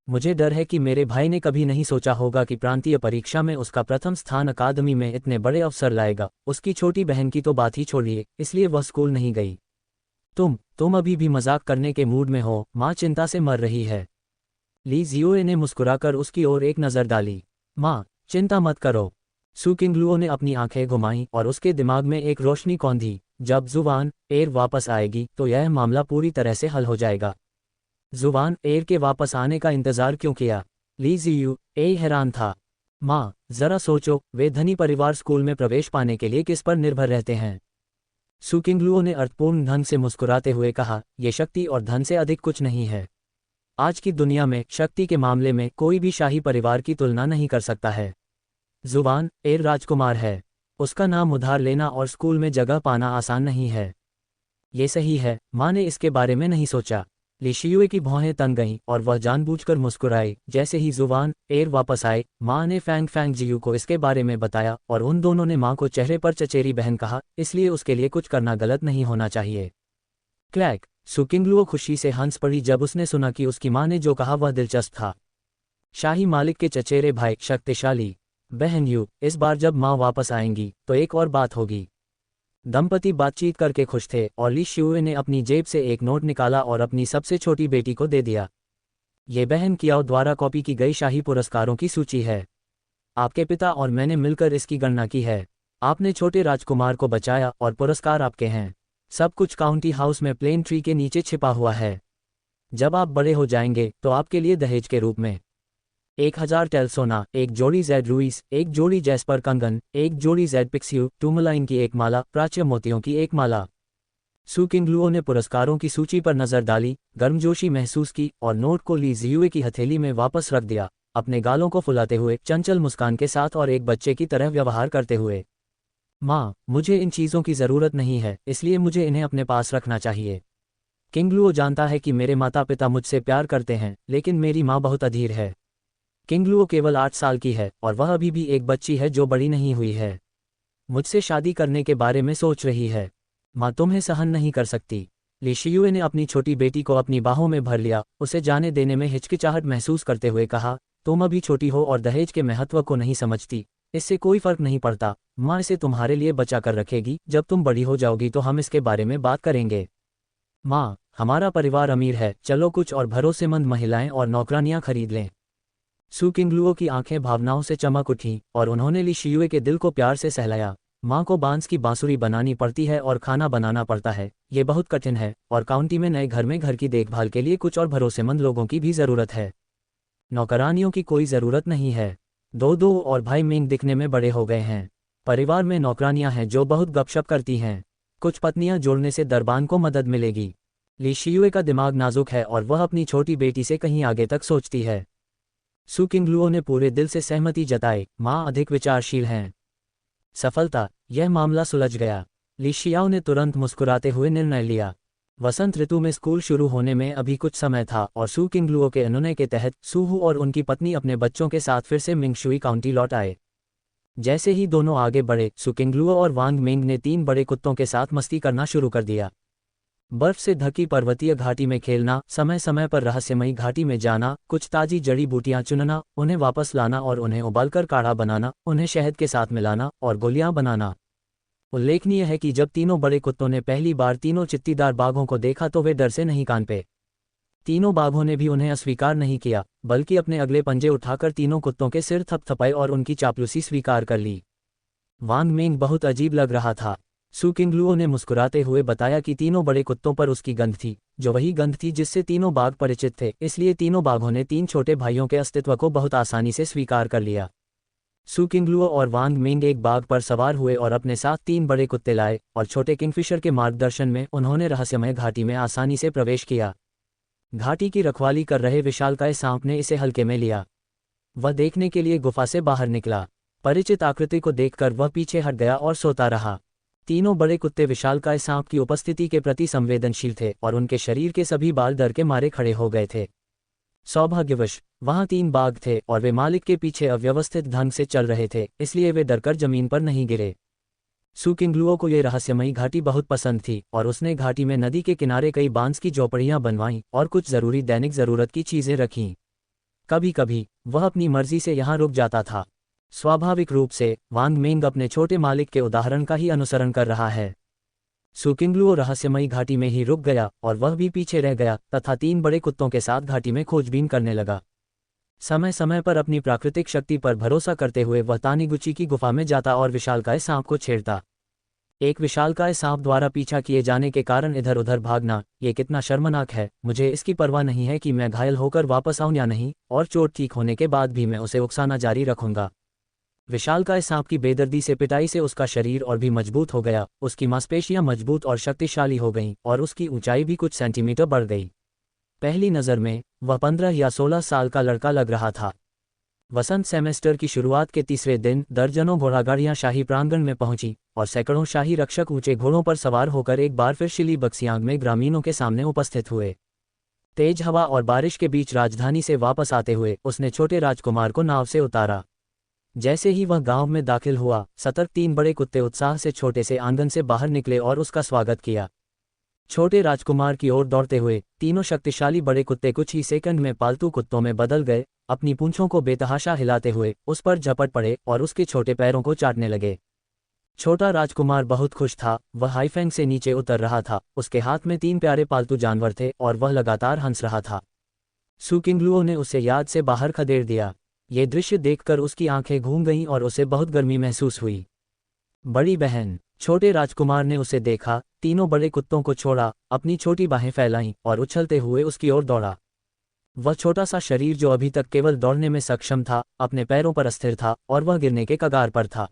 मुझे डर है कि मेरे भाई ने कभी नहीं सोचा होगा कि प्रांतीय परीक्षा में उसका प्रथम स्थान अकादमी में इतने बड़े अवसर लाएगा। उसकी छोटी बहन की तो बात ही छोड़िए, इसलिए वह स्कूल नहीं गई। तुम अभी भी मजाक करने के मूड में हो, माँ चिंता से मर रही है। ली जियुए ने मुस्कुराकर उसकी ओर एक नज़र डाली। माँ, चिंता मत करो। सू किंगलुओ ने अपनी आंखें घुमाईं और उसके दिमाग में एक रोशनी कौंधी। जब जुवान एर वापस आएगी तो यह मामला पूरी तरह से हल हो जाएगा। जुवान एर के वापस आने का इंतजार क्यों किया? ली जियुए हैरान था। माँ, जरा सोचो, वे धनी परिवार स्कूल में प्रवेश पाने के लिए किस पर निर्भर रहते हैं? सू किंगलुओ ने अर्थपूर्ण ढंग से मुस्कुराते हुए कहा, ये शक्ति और धन से अधिक कुछ नहीं है। आज की दुनिया में शक्ति के मामले में कोई भी शाही परिवार की तुलना नहीं कर सकता है। जुवान एर राजकुमार है। उसका नाम उधार लेना और स्कूल में जगह पाना आसान नहीं है। ये सही है, माँ ने इसके बारे में नहीं सोचा। ली शियुए की भौहें तन गईं और वह जानबूझकर मुस्कुराई। जैसे ही जुवान एर वापस आए, माँ ने फैंग फैंग जियू को इसके बारे में बताया और उन दोनों ने माँ को चेहरे पर चचेरी बहन कहा, इसलिए उसके लिए कुछ करना गलत नहीं होना चाहिए। क्लैक। सू किंगलुओ खुशी से हंस पड़ी जब उसने सुना कि उसकी माँ ने जो कहा वह दिलचस्प था। शाही मालिक के चचेरे भाई, शक्तिशाली बहन यू, इस बार जब माँ वापस आएंगी तो एक और बात होगी। दंपति बातचीत करके खुश थे और ली शियुए ने अपनी जेब से एक नोट निकाला और अपनी सबसे छोटी बेटी को दे दिया। ये बहन कियाओ द्वारा कॉपी की गई शाही पुरस्कारों की सूची है। आपके पिता और मैंने मिलकर इसकी गणना की है। आपने छोटे राजकुमार को बचाया और पुरस्कार आपके हैं। सब कुछ काउंटी हाउस में प्लेन ट्री के नीचे छिपा हुआ है। जब आप बड़े हो जाएंगे तो आपके लिए दहेज के रूप में 1000 टेल सोना, एक जोड़ी जेड रुइस, एक जोड़ी जैस्पर कंगन, एक जोड़ी जेड पिक्स्यू टूमलाइन की एक माला, प्राच्य मोतियों की एक माला। सू किंगलुओ ने पुरस्कारों की सूची पर नजर डाली, गर्मजोशी महसूस की और नोट को ली जियुए की हथेली में वापस रख दिया, अपने गालों को फुलाते हुए, चंचल मुस्कान के साथ और एक बच्चे की तरह व्यवहार करते हुए। माँ, मुझे इन चीज़ों की ज़रूरत नहीं है, इसलिए मुझे इन्हें अपने पास रखना चाहिए। किंगलुओ जानता है कि मेरे माता पिता मुझसे प्यार करते हैं, लेकिन मेरी माँ बहुत अधीर है। किंगलुओ केवल 8 साल की है और वह अभी भी एक बच्ची है जो बड़ी नहीं हुई है। मुझसे शादी करने के बारे में सोच रही है। माँ तुम्हें सहन नहीं कर सकती। ली शियुए ने अपनी छोटी बेटी को अपनी बाहों में भर लिया, उसे जाने देने में हिचकिचाहट महसूस करते हुए कहा, तुम अभी छोटी हो और दहेज के महत्व को नहीं समझती। इससे कोई फर्क नहीं पड़ता। माँ इसे तुम्हारे लिए बचा कर रखेगी। जब तुम बड़ी हो जाओगी तो हम इसके बारे में बात करेंगे। माँ, हमारा परिवार अमीर है, चलो कुछ और भरोसेमंद महिलाएं और नौकरानियां खरीद लें। सू किंगलुओ की आंखें भावनाओं से चमक उठीं और उन्होंने ली शियुए के दिल को प्यार से सहलाया। माँ को बांस की बांसुरी बनानी पड़ती है और खाना बनाना पड़ता है, ये बहुत कठिन है, और काउंटी में नए घर में घर की देखभाल के लिए कुछ और भरोसेमंद लोगों की भी ज़रूरत है। नौकरानियों की कोई ज़रूरत नहीं है। दो दो और भाई मिंग दिखने में बड़े हो गए हैं। परिवार में नौकरानियां हैं जो बहुत गपशप करती हैं। कुछ पत्नियां जोड़ने से दरबान को मदद मिलेगी। ली शियुए का दिमाग नाजुक है और वह अपनी छोटी बेटी से कहीं आगे तक सोचती है। सू किंगलुओ ने पूरे दिल से सहमति जताई, माँ अधिक विचारशील हैं। सफलता, यह मामला सुलझ गया। ली शियाओ ने तुरंत मुस्कुराते हुए निर्णय लिया। वसंत ऋतु में स्कूल शुरू होने में अभी कुछ समय था और सू किंगलुओ के अनुनय के तहत सूहू और उनकी पत्नी अपने बच्चों के साथ फिर से मिंगशुई काउंटी लौट आए। जैसे ही दोनों आगे बढ़े, सू किंगलुओ और वांग मिंग ने 3 बड़े कुत्तों के साथ मस्ती करना शुरू कर दिया। बर्फ से ढकी पर्वतीय घाटी में खेलना, समय समय पर रहस्यमयी घाटी में जाना, कुछ ताजी जड़ी बूटियां चुनना, उन्हें वापस लाना और उन्हें उबालकर काढ़ा बनाना, उन्हें शहद के साथ मिलाना और गोलियां बनाना। उल्लेखनीय है कि जब तीनों बड़े कुत्तों ने पहली बार तीनों चित्तीदार बाघों को देखा तो वे डर से नहीं कांपे। तीनों बाघों ने भी उन्हें अस्वीकार नहीं किया, बल्कि अपने अगले पंजे उठाकर तीनों कुत्तों के सिर थपथपाए और उनकी चापलूसी स्वीकार कर ली। वांग मिंग बहुत अजीब लग रहा था। सू किंगलुओ ने मुस्कुराते हुए बताया कि तीनों बड़े कुत्तों पर उसकी गंध थी, जो वही गंध थी जिससे तीनों बाघ परिचित थे, इसलिए तीनों बाघों ने 3 छोटे भाइयों के अस्तित्व को बहुत आसानी से स्वीकार कर लिया। सू किंगलुओ और वांग मिंग एक बाघ पर सवार हुए और अपने साथ 3 बड़े कुत्ते लाए, और छोटे किंगफिशर के मार्गदर्शन में उन्होंने रहस्यमय घाटी में आसानी से प्रवेश किया। घाटी की रखवाली कर रहे विशालकाय सांप ने इसे हल्के में लिया। वह देखने के लिए गुफा से बाहर निकला। परिचित आकृति को देखकर वह पीछे हट गया और सोता रहा। तीनों बड़े कुत्ते विशालकाय सांप की उपस्थिति के प्रति संवेदनशील थे और उनके शरीर के सभी बाल डर के मारे खड़े हो गए थे। सौभाग्यवश वहां 3 बाघ थे और वे मालिक के पीछे अव्यवस्थित ढंग से चल रहे थे, इसलिए वे डरकर जमीन पर नहीं गिरे। सू किंगलुओ को ये रहस्यमयी घाटी बहुत पसंद थी और उसने घाटी में नदी के किनारे कई बांस की झोपड़ियां बनवाईं और कुछ जरूरी दैनिक जरूरत की चीजें रखीं। कभी कभी वह अपनी मर्जी से यहाँ रुक जाता था। स्वाभाविक रूप से वांग मिंग अपने छोटे मालिक के उदाहरण का ही अनुसरण कर रहा है। सू किंगलुओ रहस्यमयी घाटी में ही रुक गया और वह भी पीछे रह गया तथा 3 बड़े कुत्तों के साथ घाटी में खोजबीन करने लगा। समय समय पर अपनी प्राकृतिक शक्ति पर भरोसा करते हुए वह तानीगुची की गुफा में जाता और विशालकाय सांप को छेड़ता। एक विशालकाय सांप द्वारा पीछा किए जाने के कारण इधर उधर भागना, ये कितना शर्मनाक है। मुझे इसकी परवाह नहीं है कि मैं घायल होकर वापस आऊं या नहीं, और चोट ठीक होने के बाद भी मैं उसे उकसाना जारी रखूंगा। विशालकाय सांप की बेदर्दी से पिटाई से उसका शरीर और भी मजबूत हो गया, उसकी मांसपेशियां मजबूत और शक्तिशाली हो गईं और उसकी ऊंचाई भी कुछ सेंटीमीटर बढ़ गई। पहली नज़र में वह 15 या 16 साल का लड़का लग रहा था। वसंत सेमेस्टर की शुरुआत के तीसरे दिन दर्जनों घोड़ागाड़ियां शाही प्रांगण में पहुंची और सैकड़ों शाही रक्षक ऊंचे घोड़ों पर सवार होकर एक बार फिर शिली बक्सियांग में ग्रामीणों के सामने उपस्थित हुए। तेज हवा और बारिश के बीच राजधानी से वापस आते हुए उसने छोटे राजकुमार को नाव से उतारा। जैसे ही वह गांव में दाखिल हुआ, सतर्क 3 बड़े कुत्ते उत्साह से छोटे से आंगन से बाहर निकले और उसका स्वागत किया। छोटे राजकुमार की ओर दौड़ते हुए तीनों शक्तिशाली बड़े कुत्ते कुछ ही सेकंड में पालतू कुत्तों में बदल गए, अपनी पूंछों को बेतहाशा हिलाते हुए उस पर झपट पड़े और उसके छोटे पैरों को चाटने लगे। छोटा राजकुमार बहुत खुश था, वह हाईफेंग से नीचे उतर रहा था, उसके हाथ में 3 प्यारे पालतू जानवर थे और वह लगातार हंस रहा था। सू किंगलुओ ने उसे याद से बाहर खदेड़ दिया। ये दृश्य देखकर उसकी आंखें घूम गईं और उसे बहुत गर्मी महसूस हुई। बड़ी बहन, छोटे राजकुमार ने उसे देखा, तीनों बड़े कुत्तों को छोड़ा, अपनी छोटी बाहें फैलाईं और उछलते हुए उसकी ओर दौड़ा। वह छोटा सा शरीर जो अभी तक केवल दौड़ने में सक्षम था, अपने पैरों पर अस्थिर था और वह गिरने के कगार पर था।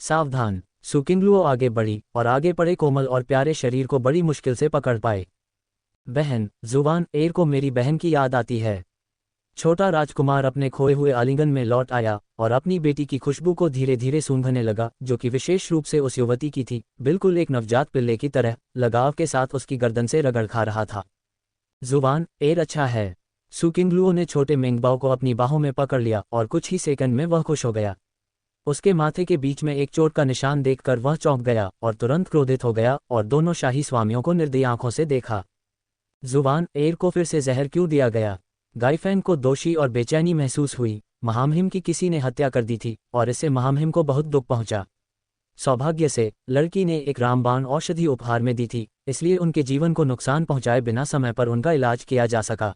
सावधान, सू किंगलुओ आगे बढ़ी और आगे पड़े कोमल और प्यारे शरीर को बड़ी मुश्किल से पकड़ पाए। बहन, जुबान एर को मेरी बहन की याद आती है। छोटा राजकुमार अपने खोए हुए आलिंगन में लौट आया और अपनी बेटी की खुशबू को धीरे धीरे सूंघने लगा, जो कि विशेष रूप से उस युवती की थी, बिल्कुल एक नवजात पिल्ले की तरह, लगाव के साथ उसकी गर्दन से रगड़ खा रहा था। जुबान एर अच्छा है। सू किंगलुओ ने छोटे मेंगबाओ को अपनी बाहों में पकड़ लिया और कुछ ही सेकंड में वह खुश हो गया। उसके माथे के बीच में एक चोट का निशान देखकर वह चौंक गया और तुरंत क्रोधित हो गया और दोनों शाही स्वामियों को निर्दयी आंखों से देखा। जुबान एर को फिर से जहर क्यों दिया गया? गाइफेंग को दोषी और बेचैनी महसूस हुई। महामहिम की किसी ने हत्या कर दी थी और इससे महामहिम को बहुत दुख पहुंचा। सौभाग्य से लड़की ने एक रामबाण औषधि उपहार में दी थी, इसलिए उनके जीवन को नुकसान पहुंचाए बिना समय पर उनका इलाज किया जा सका।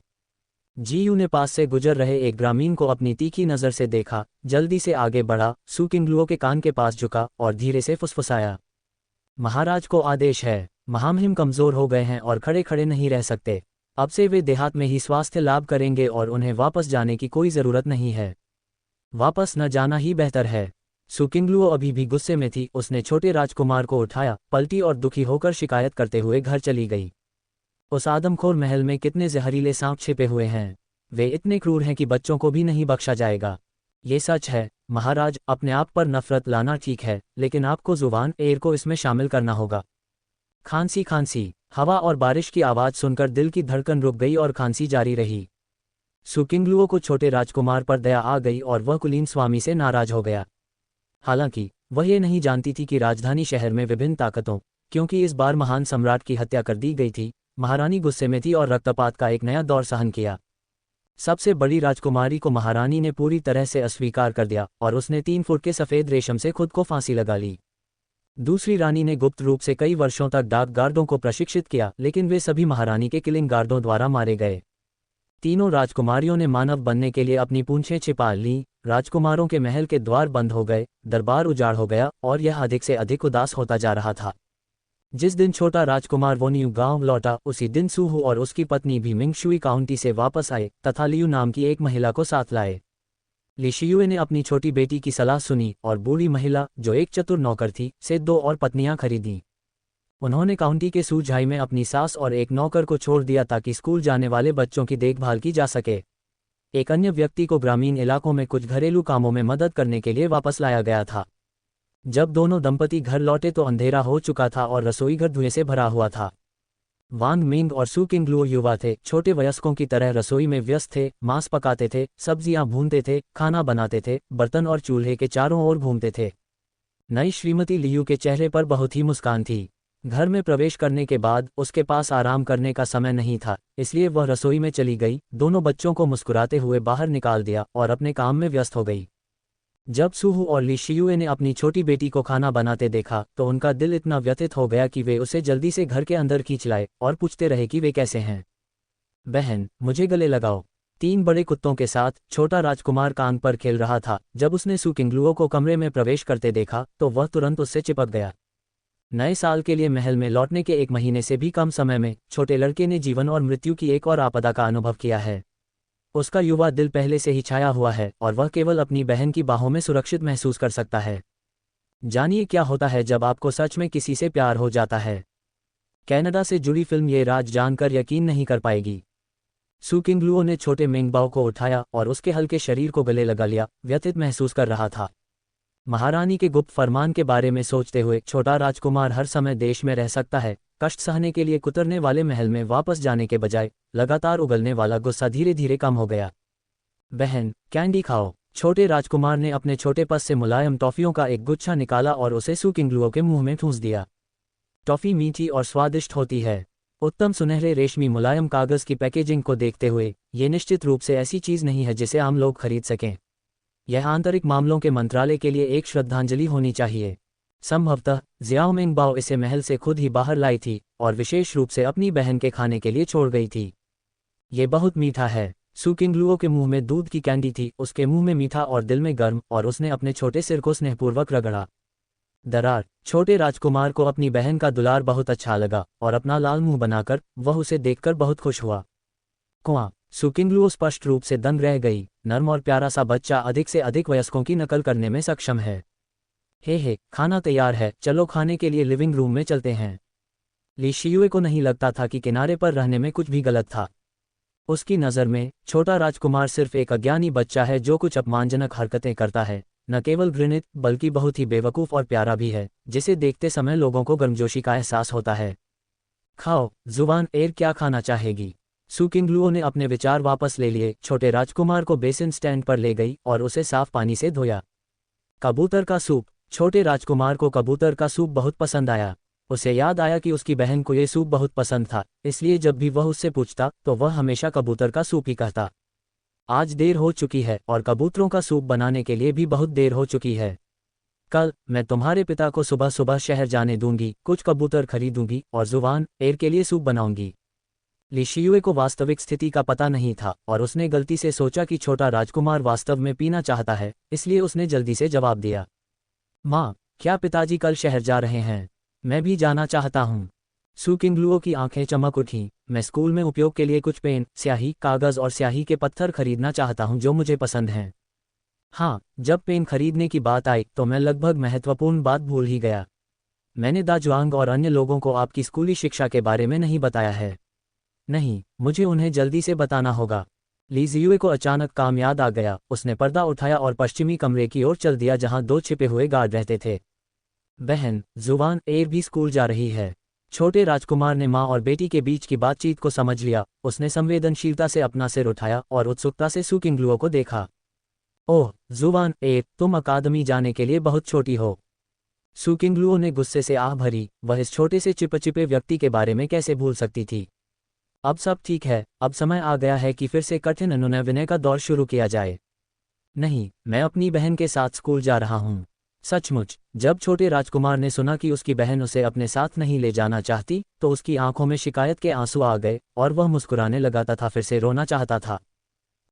जीयू ने पास से गुजर रहे एक ग्रामीण को अपनी तीखी नज़र से देखा, जल्दी से आगे बढ़ा, सू किंगलुओ के कान के पास झुका और धीरे से फुसफुसाया। महाराज को आदेश है, महामहिम कमज़ोर हो गए हैं और खड़े खड़े नहीं रह सकते। अब से वे देहात में ही स्वास्थ्य लाभ करेंगे और उन्हें वापस जाने की कोई ज़रूरत नहीं है। वापस न जाना ही बेहतर है। सू किंगलुओ अभी भी गुस्से में थी। उसने छोटे राजकुमार को उठाया, पलटी और दुखी होकर शिकायत करते हुए घर चली गई। उस आदमखोर महल में कितने जहरीले सांप छिपे हुए हैं। वे इतने क्रूर हैं कि बच्चों को भी नहीं बख्शा जाएगा। ये सच है महाराज, अपने आप पर नफरत लाना ठीक है, लेकिन आपको जुबान एयर को इसमें शामिल करना होगा। खांसी खांसी। हवा और बारिश की आवाज़ सुनकर दिल की धड़कन रुक गई और खांसी जारी रही। सू किंगलुओ को छोटे राजकुमार पर दया आ गई और वह कुलीन स्वामी से नाराज हो गया। हालांकि वह ये नहीं जानती थी कि राजधानी शहर में विभिन्न ताकतों, क्योंकि इस बार महान सम्राट की हत्या कर दी गई थी, महारानी गुस्से में थी और रक्तपात का एक नया दौर सहन किया। सबसे बड़ी राजकुमारी को महारानी ने पूरी तरह से अस्वीकार कर दिया और उसने 3 फुट के सफ़ेद रेशम से खुद को फांसी लगा ली। दूसरी रानी ने गुप्त रूप से कई वर्षों तक डाक गार्डों को प्रशिक्षित किया, लेकिन वे सभी महारानी के किलिंग गार्डों द्वारा मारे गए। तीनों राजकुमारियों ने मानव बनने के लिए अपनी पूंछें छिपा लीं। राजकुमारों के महल के द्वार बंद हो गए, दरबार उजाड़ हो गया और यह अधिक से अधिक उदास होता जा रहा था। जिस दिन छोटा राजकुमार वोनियू गांव लौटा, उसी दिन सूहू और उसकी पत्नी भी मिंगशुई काउंटी से वापस आए तथा लियू नाम की एक महिला को साथ लाए। ली शियुए ने अपनी छोटी बेटी की सलाह सुनी और बूढ़ी महिला, जो एक चतुर नौकर थी, से 2 और पत्नियां खरीदीं। उन्होंने काउंटी के सूझाई में अपनी सास और एक नौकर को छोड़ दिया ताकि स्कूल जाने वाले बच्चों की देखभाल की जा सके। एक अन्य व्यक्ति को ग्रामीण इलाकों में कुछ घरेलू कामों में मदद करने के लिए वापस लाया गया था। जब दोनों दंपति घर लौटे तो अंधेरा हो चुका था और रसोईघर धुएं से भरा हुआ था। वांग मिंग और सू किंगलुओ युवा थे, छोटे वयस्कों की तरह रसोई में व्यस्त थे, मांस पकाते थे, सब्जियां भूनते थे, खाना बनाते थे, बर्तन और चूल्हे के चारों ओर घूमते थे। नई श्रीमती लियू के चेहरे पर बहुत ही मुस्कान थी। घर में प्रवेश करने के बाद उसके पास आराम करने का समय नहीं था, इसलिए वह रसोई में चली गई, दोनों बच्चों को मुस्कुराते हुए बाहर निकाल दिया और अपने काम में व्यस्त हो गई। जब सूहू और ली शियुए ने अपनी छोटी बेटी को खाना बनाते देखा तो उनका दिल इतना व्यथित हो गया कि वे उसे जल्दी से घर के अंदर खींच लाए और पूछते रहे कि वे कैसे हैं। बहन, मुझे गले लगाओ। 3 बड़े कुत्तों के साथ छोटा राजकुमार कांग पर खेल रहा था। जब उसने सू किंगलुओ को कमरे में प्रवेश करते देखा तो वह तुरंत उससे चिपक गया। नए साल के लिए महल में लौटने के 1 महीने से भी कम समय में छोटे लड़के ने जीवन और मृत्यु की एक और आपदा का अनुभव किया है। उसका युवा दिल पहले से ही छाया हुआ है और वह केवल अपनी बहन की बाहों में सुरक्षित महसूस कर सकता है। जानिए क्या होता है जब आपको सच में किसी से प्यार हो जाता है। कनाडा से जुड़ी फिल्म ये राज जानकर यकीन नहीं कर पाएगी। सू किंगलुओ ने छोटे मेंगबाओ को उठाया और उसके हल्के शरीर को गले लगा लिया, व्यथित महसूस कर रहा था। महारानी के गुप्त फरमान के बारे में सोचते हुए छोटा राजकुमार हर समय देश में रह सकता है, कष्ट सहने के लिए कुतरने वाले महल में वापस जाने के बजाय लगातार उगलने वाला गुस्सा धीरे धीरे कम हो गया। बहन, कैंडी खाओ। छोटे राजकुमार ने अपने छोटे पस से मुलायम टॉफियों का एक गुच्छा निकाला और उसे सू किंगलुओ के मुंह में ठूंस दिया। टॉफी मीठी और स्वादिष्ट होती है। उत्तम सुनहरे रेशमी मुलायम कागज की पैकेजिंग को देखते हुए ये निश्चित रूप से ऐसी चीज नहीं है जिसे आम लोग खरीद सकें। यह आंतरिक मामलों के मंत्रालय के लिए एक श्रद्धांजलि होनी चाहिए। संभवतः जियाओ मेंगबाओ इसे महल से खुद ही बाहर लाई थी और विशेष रूप से अपनी बहन के खाने के लिए छोड़ गई थी। ये बहुत मीठा है। सू किंगलुओ के मुंह में दूध की कैंडी थी, उसके मुंह में मीठा और दिल में गर्म, और उसने अपने छोटे सिर को स्नेहपूर्वक रगड़ा। दरार। छोटे राजकुमार को अपनी बहन का दुलार बहुत अच्छा लगा और अपना लाल मुंह बनाकर वह उसे देखकर बहुत खुश हुआ। कुआं। सू किंगलुओ स्पष्ट रूप से दंग रह गई। नर्म और प्यारा सा बच्चा अधिक से अधिक वयस्कों की नकल करने में सक्षम है। हे, खाना तैयार है, चलो खाने के लिए लिविंग रूम में चलते हैं। ली शियुए को नहीं लगता था कि किनारे पर रहने में कुछ भी गलत था। उसकी नज़र में छोटा राजकुमार सिर्फ एक अज्ञानी बच्चा है जो कुछ अपमानजनक हरकतें करता है, न केवल घृणित बल्कि बहुत ही बेवकूफ़ और प्यारा भी है, जिसे देखते समय लोगों को गर्मजोशी का एहसास होता है। खाओ, जुबान एयर क्या खाना चाहेगी? सू किंगलुओ ने अपने विचार वापस ले लिए, छोटे राजकुमार को बेसिन स्टैंड पर ले गई और उसे साफ पानी से धोया। कबूतर का सूप। छोटे राजकुमार को कबूतर का सूप बहुत पसंद आया। उसे याद आया कि उसकी बहन को यह सूप बहुत पसंद था, इसलिए जब भी वह उससे पूछता तो वह हमेशा कबूतर का सूप ही कहता। आज देर हो चुकी है और कबूतरों का सूप बनाने के लिए भी बहुत देर हो चुकी है। कल मैं तुम्हारे पिता को सुबह सुबह शहर जाने दूंगी, कुछ कबूतर खरीदूंगी और जुबान एर के लिए सूप बनाऊंगी। ली शियुए को वास्तविक स्थिति का पता नहीं था और उसने गलती से सोचा कि छोटा राजकुमार वास्तव में पीना चाहता है, इसलिए उसने जल्दी से जवाब दिया, माँ, क्या पिताजी कल शहर जा रहे हैं? मैं भी जाना चाहता हूँ। सू किंगलुओ की आंखें चमक उठीं। मैं स्कूल में उपयोग के लिए कुछ पेन, स्याही, कागज और स्याही के पत्थर खरीदना चाहता हूँ जो मुझे पसंद हैं। हाँ, जब पेन खरीदने की बात आई तो मैं लगभग महत्वपूर्ण बात भूल ही गया। मैंने दाजुआंग और अन्य लोगों को आपकी स्कूली शिक्षा के बारे में नहीं बताया है। नहीं, मुझे उन्हें जल्दी से बताना होगा। ली जियुए को अचानक काम याद आ गया। उसने पर्दा उठाया और पश्चिमी कमरे की ओर चल दिया जहां दो छिपे हुए गार्ड रहते थे। बहन, जुबान एर भी स्कूल जा रही है। छोटे राजकुमार ने माँ और बेटी के बीच की बातचीत को समझ लिया। उसने संवेदनशीलता से अपना सिर उठाया और उत्सुकता से सू किंगलुओ को देखा। ओह, जुबान एर, तुम अकादमी जाने के लिए बहुत छोटी हो। सू किंगलुओ ने गुस्से से आह भरी। वह इस छोटे से चिपचिपे व्यक्ति के बारे में कैसे भूल सकती थी। अब सब ठीक है, अब समय आ गया है कि फिर से कठिन अनुनय विनय का दौर शुरू किया जाए। नहीं, मैं अपनी बहन के साथ स्कूल जा रहा हूँ। सचमुच, जब छोटे राजकुमार ने सुना कि उसकी बहन उसे अपने साथ नहीं ले जाना चाहती, तो उसकी आंखों में शिकायत के आंसू आ गए और वह मुस्कुराने लगा तथा फिर से रोना चाहता था।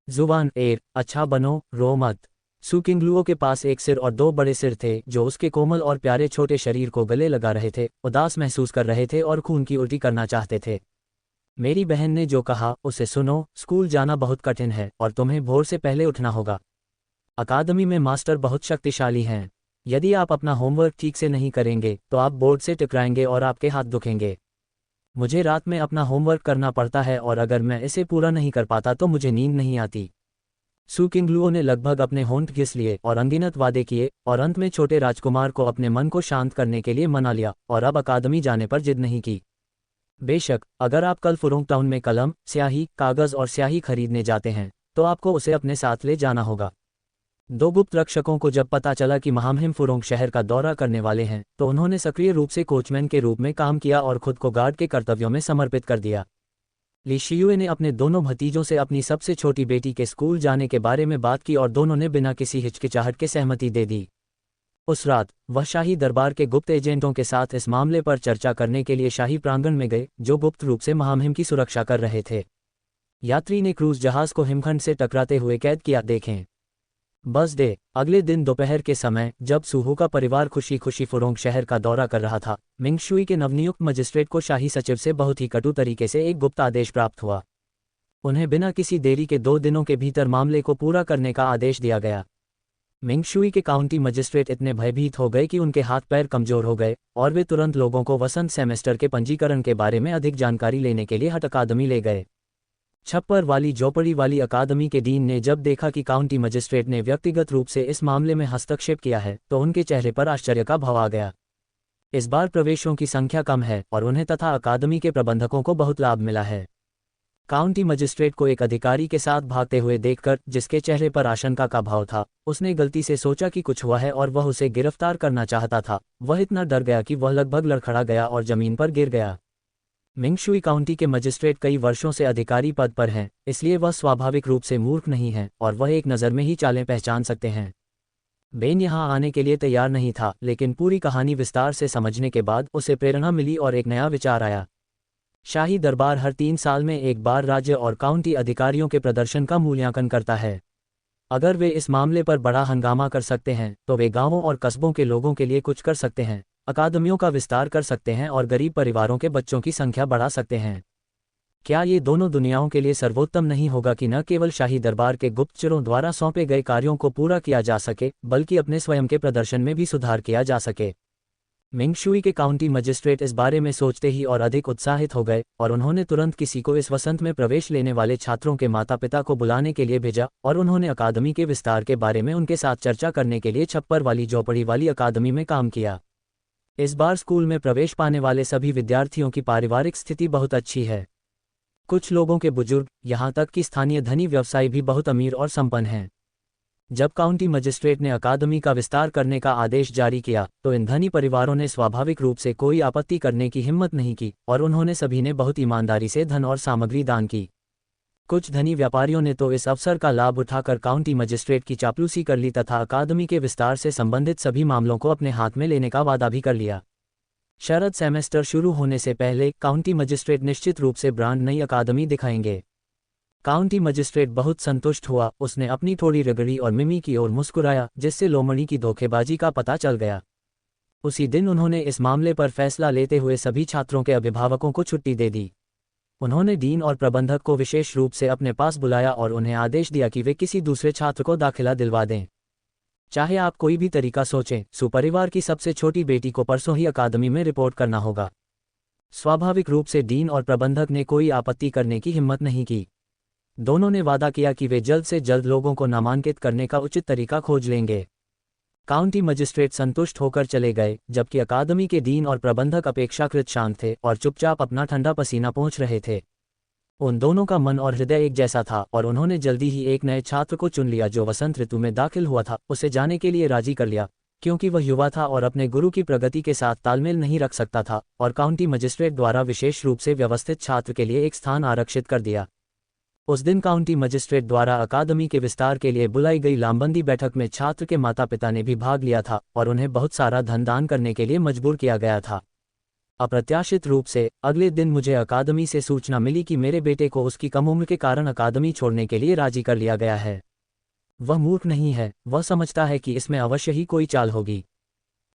जुबान एर, अच्छा बनो, रो मत। सू किंगलुओ के पास एक सिर और दो बड़े सिर थे जो उसके कोमल और प्यारे छोटे शरीर को गले लगा रहे थे, उदास महसूस कर रहे थे और खून की उल्टी करना चाहते थे। मेरी बहन ने जो कहा उसे सुनो, स्कूल जाना बहुत कठिन है और तुम्हें भोर से पहले उठना होगा। अकादमी में मास्टर बहुत शक्तिशाली हैं। यदि आप अपना होमवर्क ठीक से नहीं करेंगे तो आप बोर्ड से टकराएंगे और आपके हाथ दुखेंगे। मुझे रात में अपना होमवर्क करना पड़ता है और अगर मैं इसे पूरा नहीं कर पाता तो मुझे नींद नहीं आती। सू किंगलुओ ने लगभग अपने होंठ घिस लिए और अनगिनत वादे किए और अंत में छोटे राजकुमार को अपने मन को शांत करने के लिए मना लिया और अब अकादमी जाने पर जिद नहीं की। बेशक, अगर आप कल फुरोंग टाउन में कलम, स्याही, कागज और स्याही खरीदने जाते हैं तो आपको उसे अपने साथ ले जाना होगा। दो गुप्त रक्षकों को जब पता चला कि महामहिम फुरोंग शहर का दौरा करने वाले हैं तो उन्होंने सक्रिय रूप से कोचमैन के रूप में काम किया और खुद को गार्ड के कर्तव्यों में समर्पित कर दिया। ली शियुए ने अपने दोनों भतीजों से अपनी सबसे छोटी बेटी के स्कूल जाने के बारे में बात की और दोनों ने बिना किसी हिचकिचाहट के सहमति दे दी। उस रात वह शाही दरबार के गुप्त एजेंटों के साथ इस मामले पर चर्चा करने के लिए शाही प्रांगण में गए जो गुप्त रूप से महामहिम की सुरक्षा कर रहे थे। यात्री ने क्रूज जहाज को हिमखंड से टकराते हुए कैद किया। देखें बस डे। अगले दिन दोपहर के समय जब सूहू का परिवार खुशी खुशी फुरोंग शहर का दौरा कर रहा था, मिंगशुई के नवनियुक्त मजिस्ट्रेट को शाही सचिव से बहुत ही कटु तरीके से एक गुप्त आदेश प्राप्त हुआ। उन्हें बिना किसी देरी के 2 दिनों के भीतर मामले को पूरा करने का आदेश दिया गया। मिंगशुई के काउंटी मजिस्ट्रेट इतने भयभीत हो गए कि उनके हाथ पैर कमजोर हो गए और वे तुरंत लोगों को वसंत सेमेस्टर के पंजीकरण के बारे में अधिक जानकारी लेने के लिए हट अकादमी ले गए। छप्पर वाली झोपड़ी वाली अकादमी के डीन ने जब देखा कि काउंटी मजिस्ट्रेट ने व्यक्तिगत रूप से इस मामले में हस्तक्षेप किया है तो उनके चेहरे पर आश्चर्य का भाव आ गया। इस बार प्रवेशों की संख्या कम है और उन्हें तथा अकादमी के प्रबंधकों को बहुत लाभ मिला है। काउंटी मजिस्ट्रेट को एक अधिकारी के साथ भागते हुए देखकर, जिसके चेहरे पर आशंका का भाव था, उसने गलती से सोचा कि कुछ हुआ है और वह उसे गिरफ्तार करना चाहता था। वह इतना डर गया कि वह लगभग लड़खड़ा गया और जमीन पर गिर गया। मिंगशुई काउंटी के मजिस्ट्रेट कई वर्षों से अधिकारी पद पर हैं, इसलिए वह स्वाभाविक रूप से मूर्ख नहीं है और वह एक नज़र में ही चालें पहचान सकते हैं। बेन यहाँ आने के लिए तैयार नहीं था, लेकिन पूरी कहानी विस्तार से समझने के बाद उसे प्रेरणा मिली और एक नया विचार आया। शाही दरबार हर 3 साल में एक बार राज्य और काउंटी अधिकारियों के प्रदर्शन का मूल्यांकन करता है। अगर वे इस मामले पर बड़ा हंगामा कर सकते हैं तो वे गांवों और कस्बों के लोगों के लिए कुछ कर सकते हैं, अकादमियों का विस्तार कर सकते हैं और गरीब परिवारों के बच्चों की संख्या बढ़ा सकते हैं। क्या ये दोनों दुनियाओं के लिए सर्वोत्तम नहीं होगा कि न केवल शाही दरबार के गुप्तचरों द्वारा सौंपे गए कार्यों को पूरा किया जा सके, बल्कि अपने स्वयं के प्रदर्शन में भी सुधार किया जा सके? मिंगशुई के काउंटी मजिस्ट्रेट इस बारे में सोचते ही और अधिक उत्साहित हो गए और उन्होंने तुरंत किसी को इस वसंत में प्रवेश लेने वाले छात्रों के माता पिता को बुलाने के लिए भेजा और उन्होंने अकादमी के विस्तार के बारे में उनके साथ चर्चा करने के लिए छप्पर वाली झोपड़ी वाली अकादमी में काम किया। इस बार स्कूल में प्रवेश पाने वाले सभी विद्यार्थियों की पारिवारिक स्थिति बहुत अच्छी है। कुछ लोगों के बुजुर्ग, यहाँ तक कि स्थानीय धनी व्यवसायी भी बहुत अमीर और संपन्न हैं। जब काउंटी मजिस्ट्रेट ने अकादमी का विस्तार करने का आदेश जारी किया तो इन धनी परिवारों ने स्वाभाविक रूप से कोई आपत्ति करने की हिम्मत नहीं की और उन्होंने सभी ने बहुत ईमानदारी से धन और सामग्री दान की। कुछ धनी व्यापारियों ने तो इस अवसर का लाभ उठाकर काउंटी मजिस्ट्रेट की चापलूसी कर ली तथा अकादमी के विस्तार से संबंधित सभी मामलों को अपने हाथ में लेने का वादा भी कर लिया। शरद सेमेस्टर शुरू होने से पहले काउंटी मजिस्ट्रेट निश्चित रूप से ब्रांड नई अकादमी दिखाएंगे। काउंटी मजिस्ट्रेट बहुत संतुष्ट हुआ। उसने अपनी थोड़ी रगड़ी और मिमी की ओर मुस्कुराया, जिससे लोमड़ी की धोखेबाजी का पता चल गया। उसी दिन उन्होंने इस मामले पर फैसला लेते हुए सभी छात्रों के अभिभावकों को छुट्टी दे दी। उन्होंने डीन और प्रबंधक को विशेष रूप से अपने पास बुलाया और उन्हें आदेश दिया कि वे किसी दूसरे छात्र को दाखिला दिलवा दें। चाहे आप कोई भी तरीका सोचें, सुपरिवार की सबसे छोटी बेटी को परसों ही अकादमी में रिपोर्ट करना होगा। स्वाभाविक रूप से डीन और प्रबंधक ने कोई आपत्ति करने की हिम्मत नहीं की। दोनों ने वादा किया कि वे जल्द से जल्द लोगों को नामांकित करने का उचित तरीका खोज लेंगे। काउंटी मजिस्ट्रेट संतुष्ट होकर चले गए, जबकि अकादमी के डीन और प्रबंधक अपेक्षाकृत शांत थे और चुपचाप अपना ठंडा पसीना पोंछ रहे थे। उन दोनों का मन और हृदय एक जैसा था और उन्होंने जल्दी ही एक नए छात्र को चुन लिया जो वसंत ऋतु में दाखिल हुआ था। उसे जाने के लिए राजी कर लिया, क्योंकि वह युवा था और अपने गुरु की प्रगति के साथ तालमेल नहीं रख सकता था, और काउंटी मजिस्ट्रेट द्वारा विशेष रूप से व्यवस्थित छात्र के लिए एक स्थान आरक्षित कर दिया। उस दिन काउंटी मजिस्ट्रेट द्वारा अकादमी के विस्तार के लिए बुलाई गई लामबंदी बैठक में छात्र के माता पिता ने भी भाग लिया था और उन्हें बहुत सारा धन दान करने के लिए मजबूर किया गया था। अप्रत्याशित रूप से अगले दिन मुझे अकादमी से सूचना मिली कि मेरे बेटे को उसकी कम उम्र के कारण अकादमी छोड़ने के लिए राजी कर लिया गया है। वह मूर्ख नहीं है, वह समझता है कि इसमें अवश्य ही कोई चाल होगी।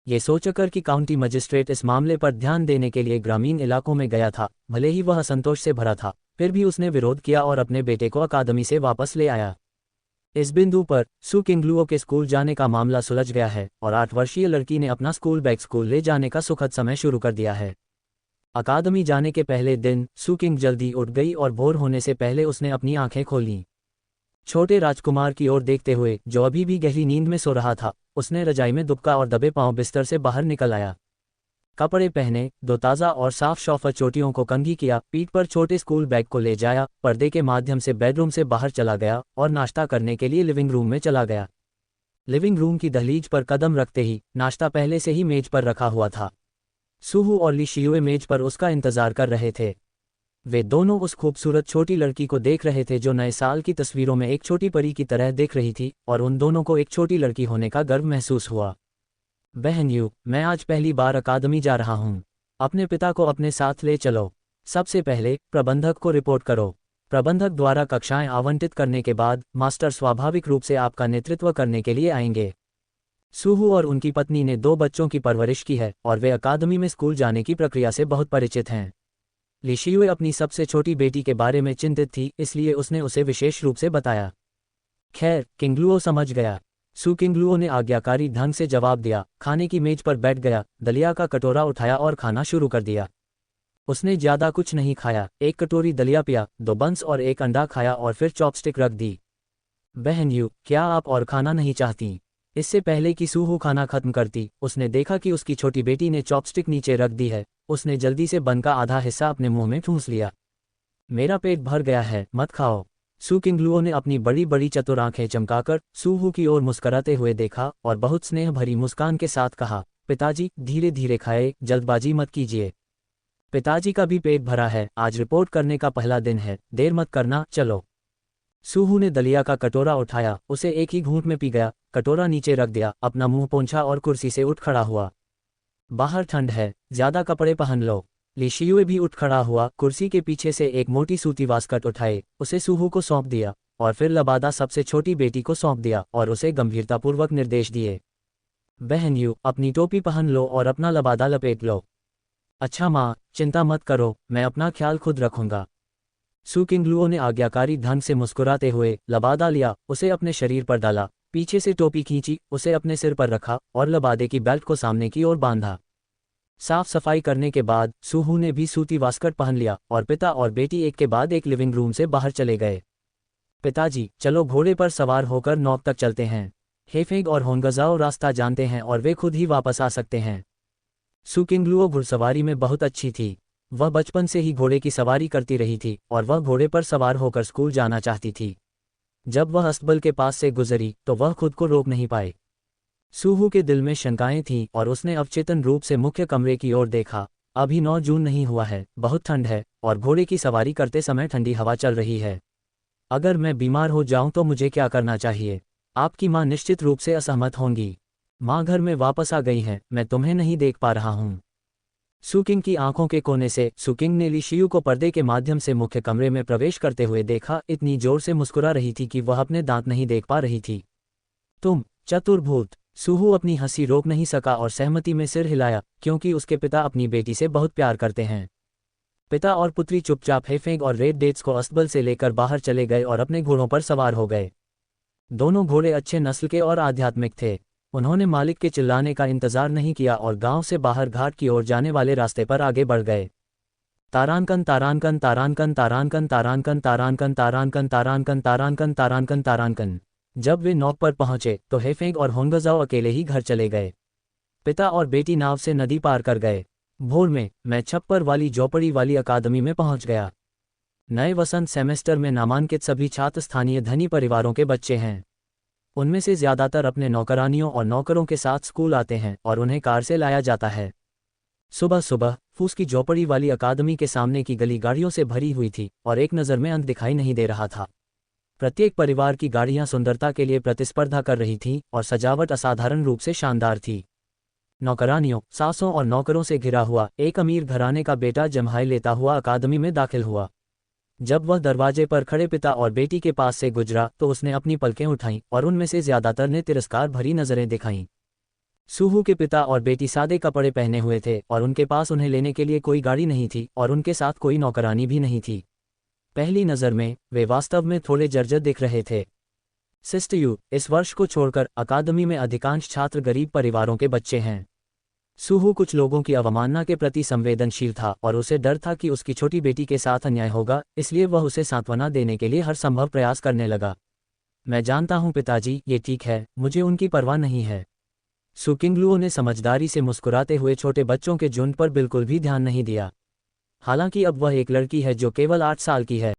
ये सोचकर कि काउंटी मजिस्ट्रेट इस मामले पर ध्यान देने के लिए ग्रामीण इलाकों में गया था, भले ही वह असंतोष से भरा था, फिर भी उसने विरोध किया और अपने बेटे को अकादमी से वापस ले आया। इस बिंदु पर सू किंगलुओ के स्कूल जाने का मामला सुलझ गया है और 8 वर्षीय लड़की ने अपना स्कूल बैग स्कूल ले जाने का सुखद समय शुरू कर दिया है। अकादमी जाने के पहले दिन सू किंग जल्दी उठ गई और भोर होने से पहले उसने अपनी आंखें खोलीं। छोटे राजकुमार की ओर देखते हुए, जो अभी भी गहरी नींद में सो रहा था, उसने रजाई में दुबका और दबे पांव बिस्तर से बाहर निकल आया। कपड़े पहने, 2 ताज़ा और साफ शॉफर चोटियों को कंघी किया, पीठ पर छोटे स्कूल बैग को ले जाया, पर्दे के माध्यम से बेडरूम से बाहर चला गया और नाश्ता करने के लिए लिविंग रूम में चला गया। लिविंग रूम की दहलीज पर कदम रखते ही नाश्ता पहले से ही मेज पर रखा हुआ था। सूहू और ली शियुए मेज पर उसका इंतजार कर रहे थे। वे दोनों उस खूबसूरत छोटी लड़की को देख रहे थे जो नए साल की तस्वीरों में एक छोटी परी की तरह दिख रही थी, और उन दोनों को एक छोटी लड़की होने का गर्व महसूस हुआ। बहन यू, मैं आज पहली बार अकादमी जा रहा हूँ। अपने पिता को अपने साथ ले चलो। सबसे पहले प्रबंधक को रिपोर्ट करो। प्रबंधक द्वारा कक्षाएं आवंटित करने के बाद मास्टर स्वाभाविक रूप से आपका नेतृत्व करने के लिए आएंगे। सूहू और उनकी पत्नी ने 2 बच्चों की परवरिश की है और वे अकादमी में स्कूल जाने की प्रक्रिया से बहुत परिचित हैं। ली शियुए अपनी सबसे छोटी बेटी के बारे में चिंतित थी, इसलिए उसने उसे विशेष रूप से बताया। खैर, किंगलुओ समझ गया। सू किंगलुओ ने आज्ञाकारी ढंग से जवाब दिया, खाने की मेज पर बैठ गया, दलिया का कटोरा उठाया और खाना शुरू कर दिया। उसने ज्यादा कुछ नहीं खाया, 1 कटोरी दलिया पिया, 2 बंस और 1 अंडा खाया और फिर चॉपस्टिक रख दी। बहन यू, क्या आप और खाना नहीं चाहती? इससे पहले कि सूहू खाना खत्म करती, उसने देखा कि उसकी छोटी बेटी ने चॉपस्टिक नीचे रख दी है। उसने जल्दी से बन का आधा हिस्सा अपने मुंह में ठूंस लिया। मेरा पेट भर गया है, मत खाओ। सू किंगलुओ ने अपनी बड़ी बड़ी चतुर आंखें चमकाकर सूहू की ओर मुस्कुराते हुए देखा और बहुत स्नेह भरी मुस्कान के साथ कहा, पिताजी, धीरे धीरे खाए, जल्दबाजी मत कीजिए। पिताजी का भी पेट भरा है, आज रिपोर्ट करने का पहला दिन है, देर मत करना, चलो। सूहू ने दलिया का कटोरा उठाया, उसे एक ही घूंट में पी गया, कटोरा नीचे रख दिया, अपना मुंह पोंछा और कुर्सी से उठ खड़ा हुआ। बाहर ठंड है, ज्यादा कपड़े पहन लो। ली शियुए भी उठ खड़ा हुआ, कुर्सी के पीछे से एक मोटी सूती वास्कट उठाए, उसे सूहू को सौंप दिया और फिर लबादा सबसे छोटी बेटी को सौंप दिया और उसे गंभीरतापूर्वक निर्देश दिए। बहन यू, अपनी टोपी पहन लो और अपना लबादा लपेट लो। अच्छा माँ, चिंता मत करो, मैं अपना ख्याल खुद रखूंगा। सू किंगलुओ ने आज्ञाकारी ढंग से मुस्कुराते हुए लबादा लिया, उसे अपने शरीर पर डाला, पीछे से टोपी खींची, उसे अपने सिर पर रखा और लबादे की बेल्ट को सामने की ओर बांधा। साफ सफाई करने के बाद सूहू ने भी सूती वास्कट पहन लिया और पिता और बेटी एक के बाद एक लिविंग रूम से बाहर चले गए। पिताजी, चलो घोड़े पर सवार होकर नॉक तक चलते हैं। हेफेंग और होंगजाओ रास्ता जानते हैं और वे खुद ही वापस आ सकते हैं। सू किंगलुओ घुड़सवारी में बहुत अच्छी थी। वह बचपन से ही घोड़े की सवारी करती रही थी और वह घोड़े पर सवार होकर स्कूल जाना चाहती थी। जब वह अस्तबल के पास से गुजरी तो वह खुद को रोक नहीं पाई। सूहू के दिल में शंकाएं थीं और उसने अवचेतन रूप से मुख्य कमरे की ओर देखा। अभी 9 जून नहीं हुआ है, बहुत ठंड है और घोड़े की सवारी करते समय ठंडी हवा चल रही है। अगर मैं बीमार हो जाऊं तो मुझे क्या करना चाहिए? आपकी माँ निश्चित रूप से असहमत होंगी। माँ घर में वापस आ गई हैं, मैं तुम्हें नहीं देख पा रहा हूँ। सुकिंग की आंखों के कोने से सुकिंग ने ली शियू को पर्दे के माध्यम से मुख्य कमरे में प्रवेश करते हुए देखा, इतनी जोर से मुस्कुरा रही थी कि वह अपने दांत नहीं देख पा रही थी। तुम चतुर्भूत। सूहू अपनी हंसी रोक नहीं सका और सहमति में सिर हिलाया, क्योंकि उसके पिता अपनी बेटी से बहुत प्यार करते हैं। पिता और पुत्री चुपचाप हेफेंग और रेड डेट्स को अस्तबल से लेकर बाहर चले गए और अपने घोड़ों पर सवार हो गए। दोनों घोड़े अच्छे नस्ल के और आध्यात्मिक थे। उन्होंने मालिक के चिल्लाने का इंतजार नहीं किया और गांव से बाहर घाट की ओर जाने वाले रास्ते पर आगे बढ़ गए। तारानकन तारानकन तारानकन तारानकन तारानकन तारानकन तारानकन तारानकन तारानकन तारानकन तारानकन। जब वे नौक पर पहुंचे तो हेफेंग और होंगजाओ अकेले ही घर चले गए। पिता और बेटी नाव से नदी पार कर गए। भोर में मैं छप्पर वाली झोपड़ी वाली अकादमी में पहुंच गया। नए वसंत सेमेस्टर में नामांकित सभी छात्र स्थानीय धनी परिवारों के बच्चे हैं। उनमें से ज्यादातर अपने नौकरानियों और नौकरों के साथ स्कूल आते हैं और उन्हें कार से लाया जाता है। सुबह सुबह फूस की झोपड़ी वाली अकादमी के सामने की गली गाड़ियों से भरी हुई थी और एक नज़र में अंत दिखाई नहीं दे रहा था। प्रत्येक परिवार की गाड़ियां सुंदरता के लिए प्रतिस्पर्धा कर रही थीं और सजावट असाधारण रूप से शानदार थी। नौकरानियों, सासों और नौकरों से घिरा हुआ एक अमीर घराने का बेटा जम्हाई लेता हुआ अकादमी में दाखिल हुआ। जब वह दरवाजे पर खड़े पिता और बेटी के पास से गुजरा तो उसने अपनी पलकें उठाईं और उनमें से ज्यादातर ने तिरस्कार भरी नजरें दिखाईं। सूहू के पिता और बेटी सादे कपड़े पहने हुए थे और उनके पास उन्हें लेने के लिए कोई गाड़ी नहीं थी और उनके साथ कोई नौकरानी भी नहीं थी। पहली नज़र में वे वास्तव में थोड़े जर्जर दिख रहे थे। सिस्टयू, इस वर्ष को छोड़कर अकादमी में अधिकांश छात्र गरीब परिवारों के बच्चे हैं। सूहू कुछ लोगों की अवमानना के प्रति संवेदनशील था और उसे डर था कि उसकी छोटी बेटी के साथ अन्याय होगा, इसलिए वह उसे सांत्वना देने के लिए हर संभव प्रयास करने लगा। मैं जानता हूं पिताजी, ये ठीक है, मुझे उनकी परवाह नहीं है। सुकिंगलुओ ने समझदारी से मुस्कुराते हुए छोटे बच्चों के झुंड पर बिल्कुल भी ध्यान नहीं दिया। हालांकि अब वह एक लड़की है जो केवल 8 साल की है।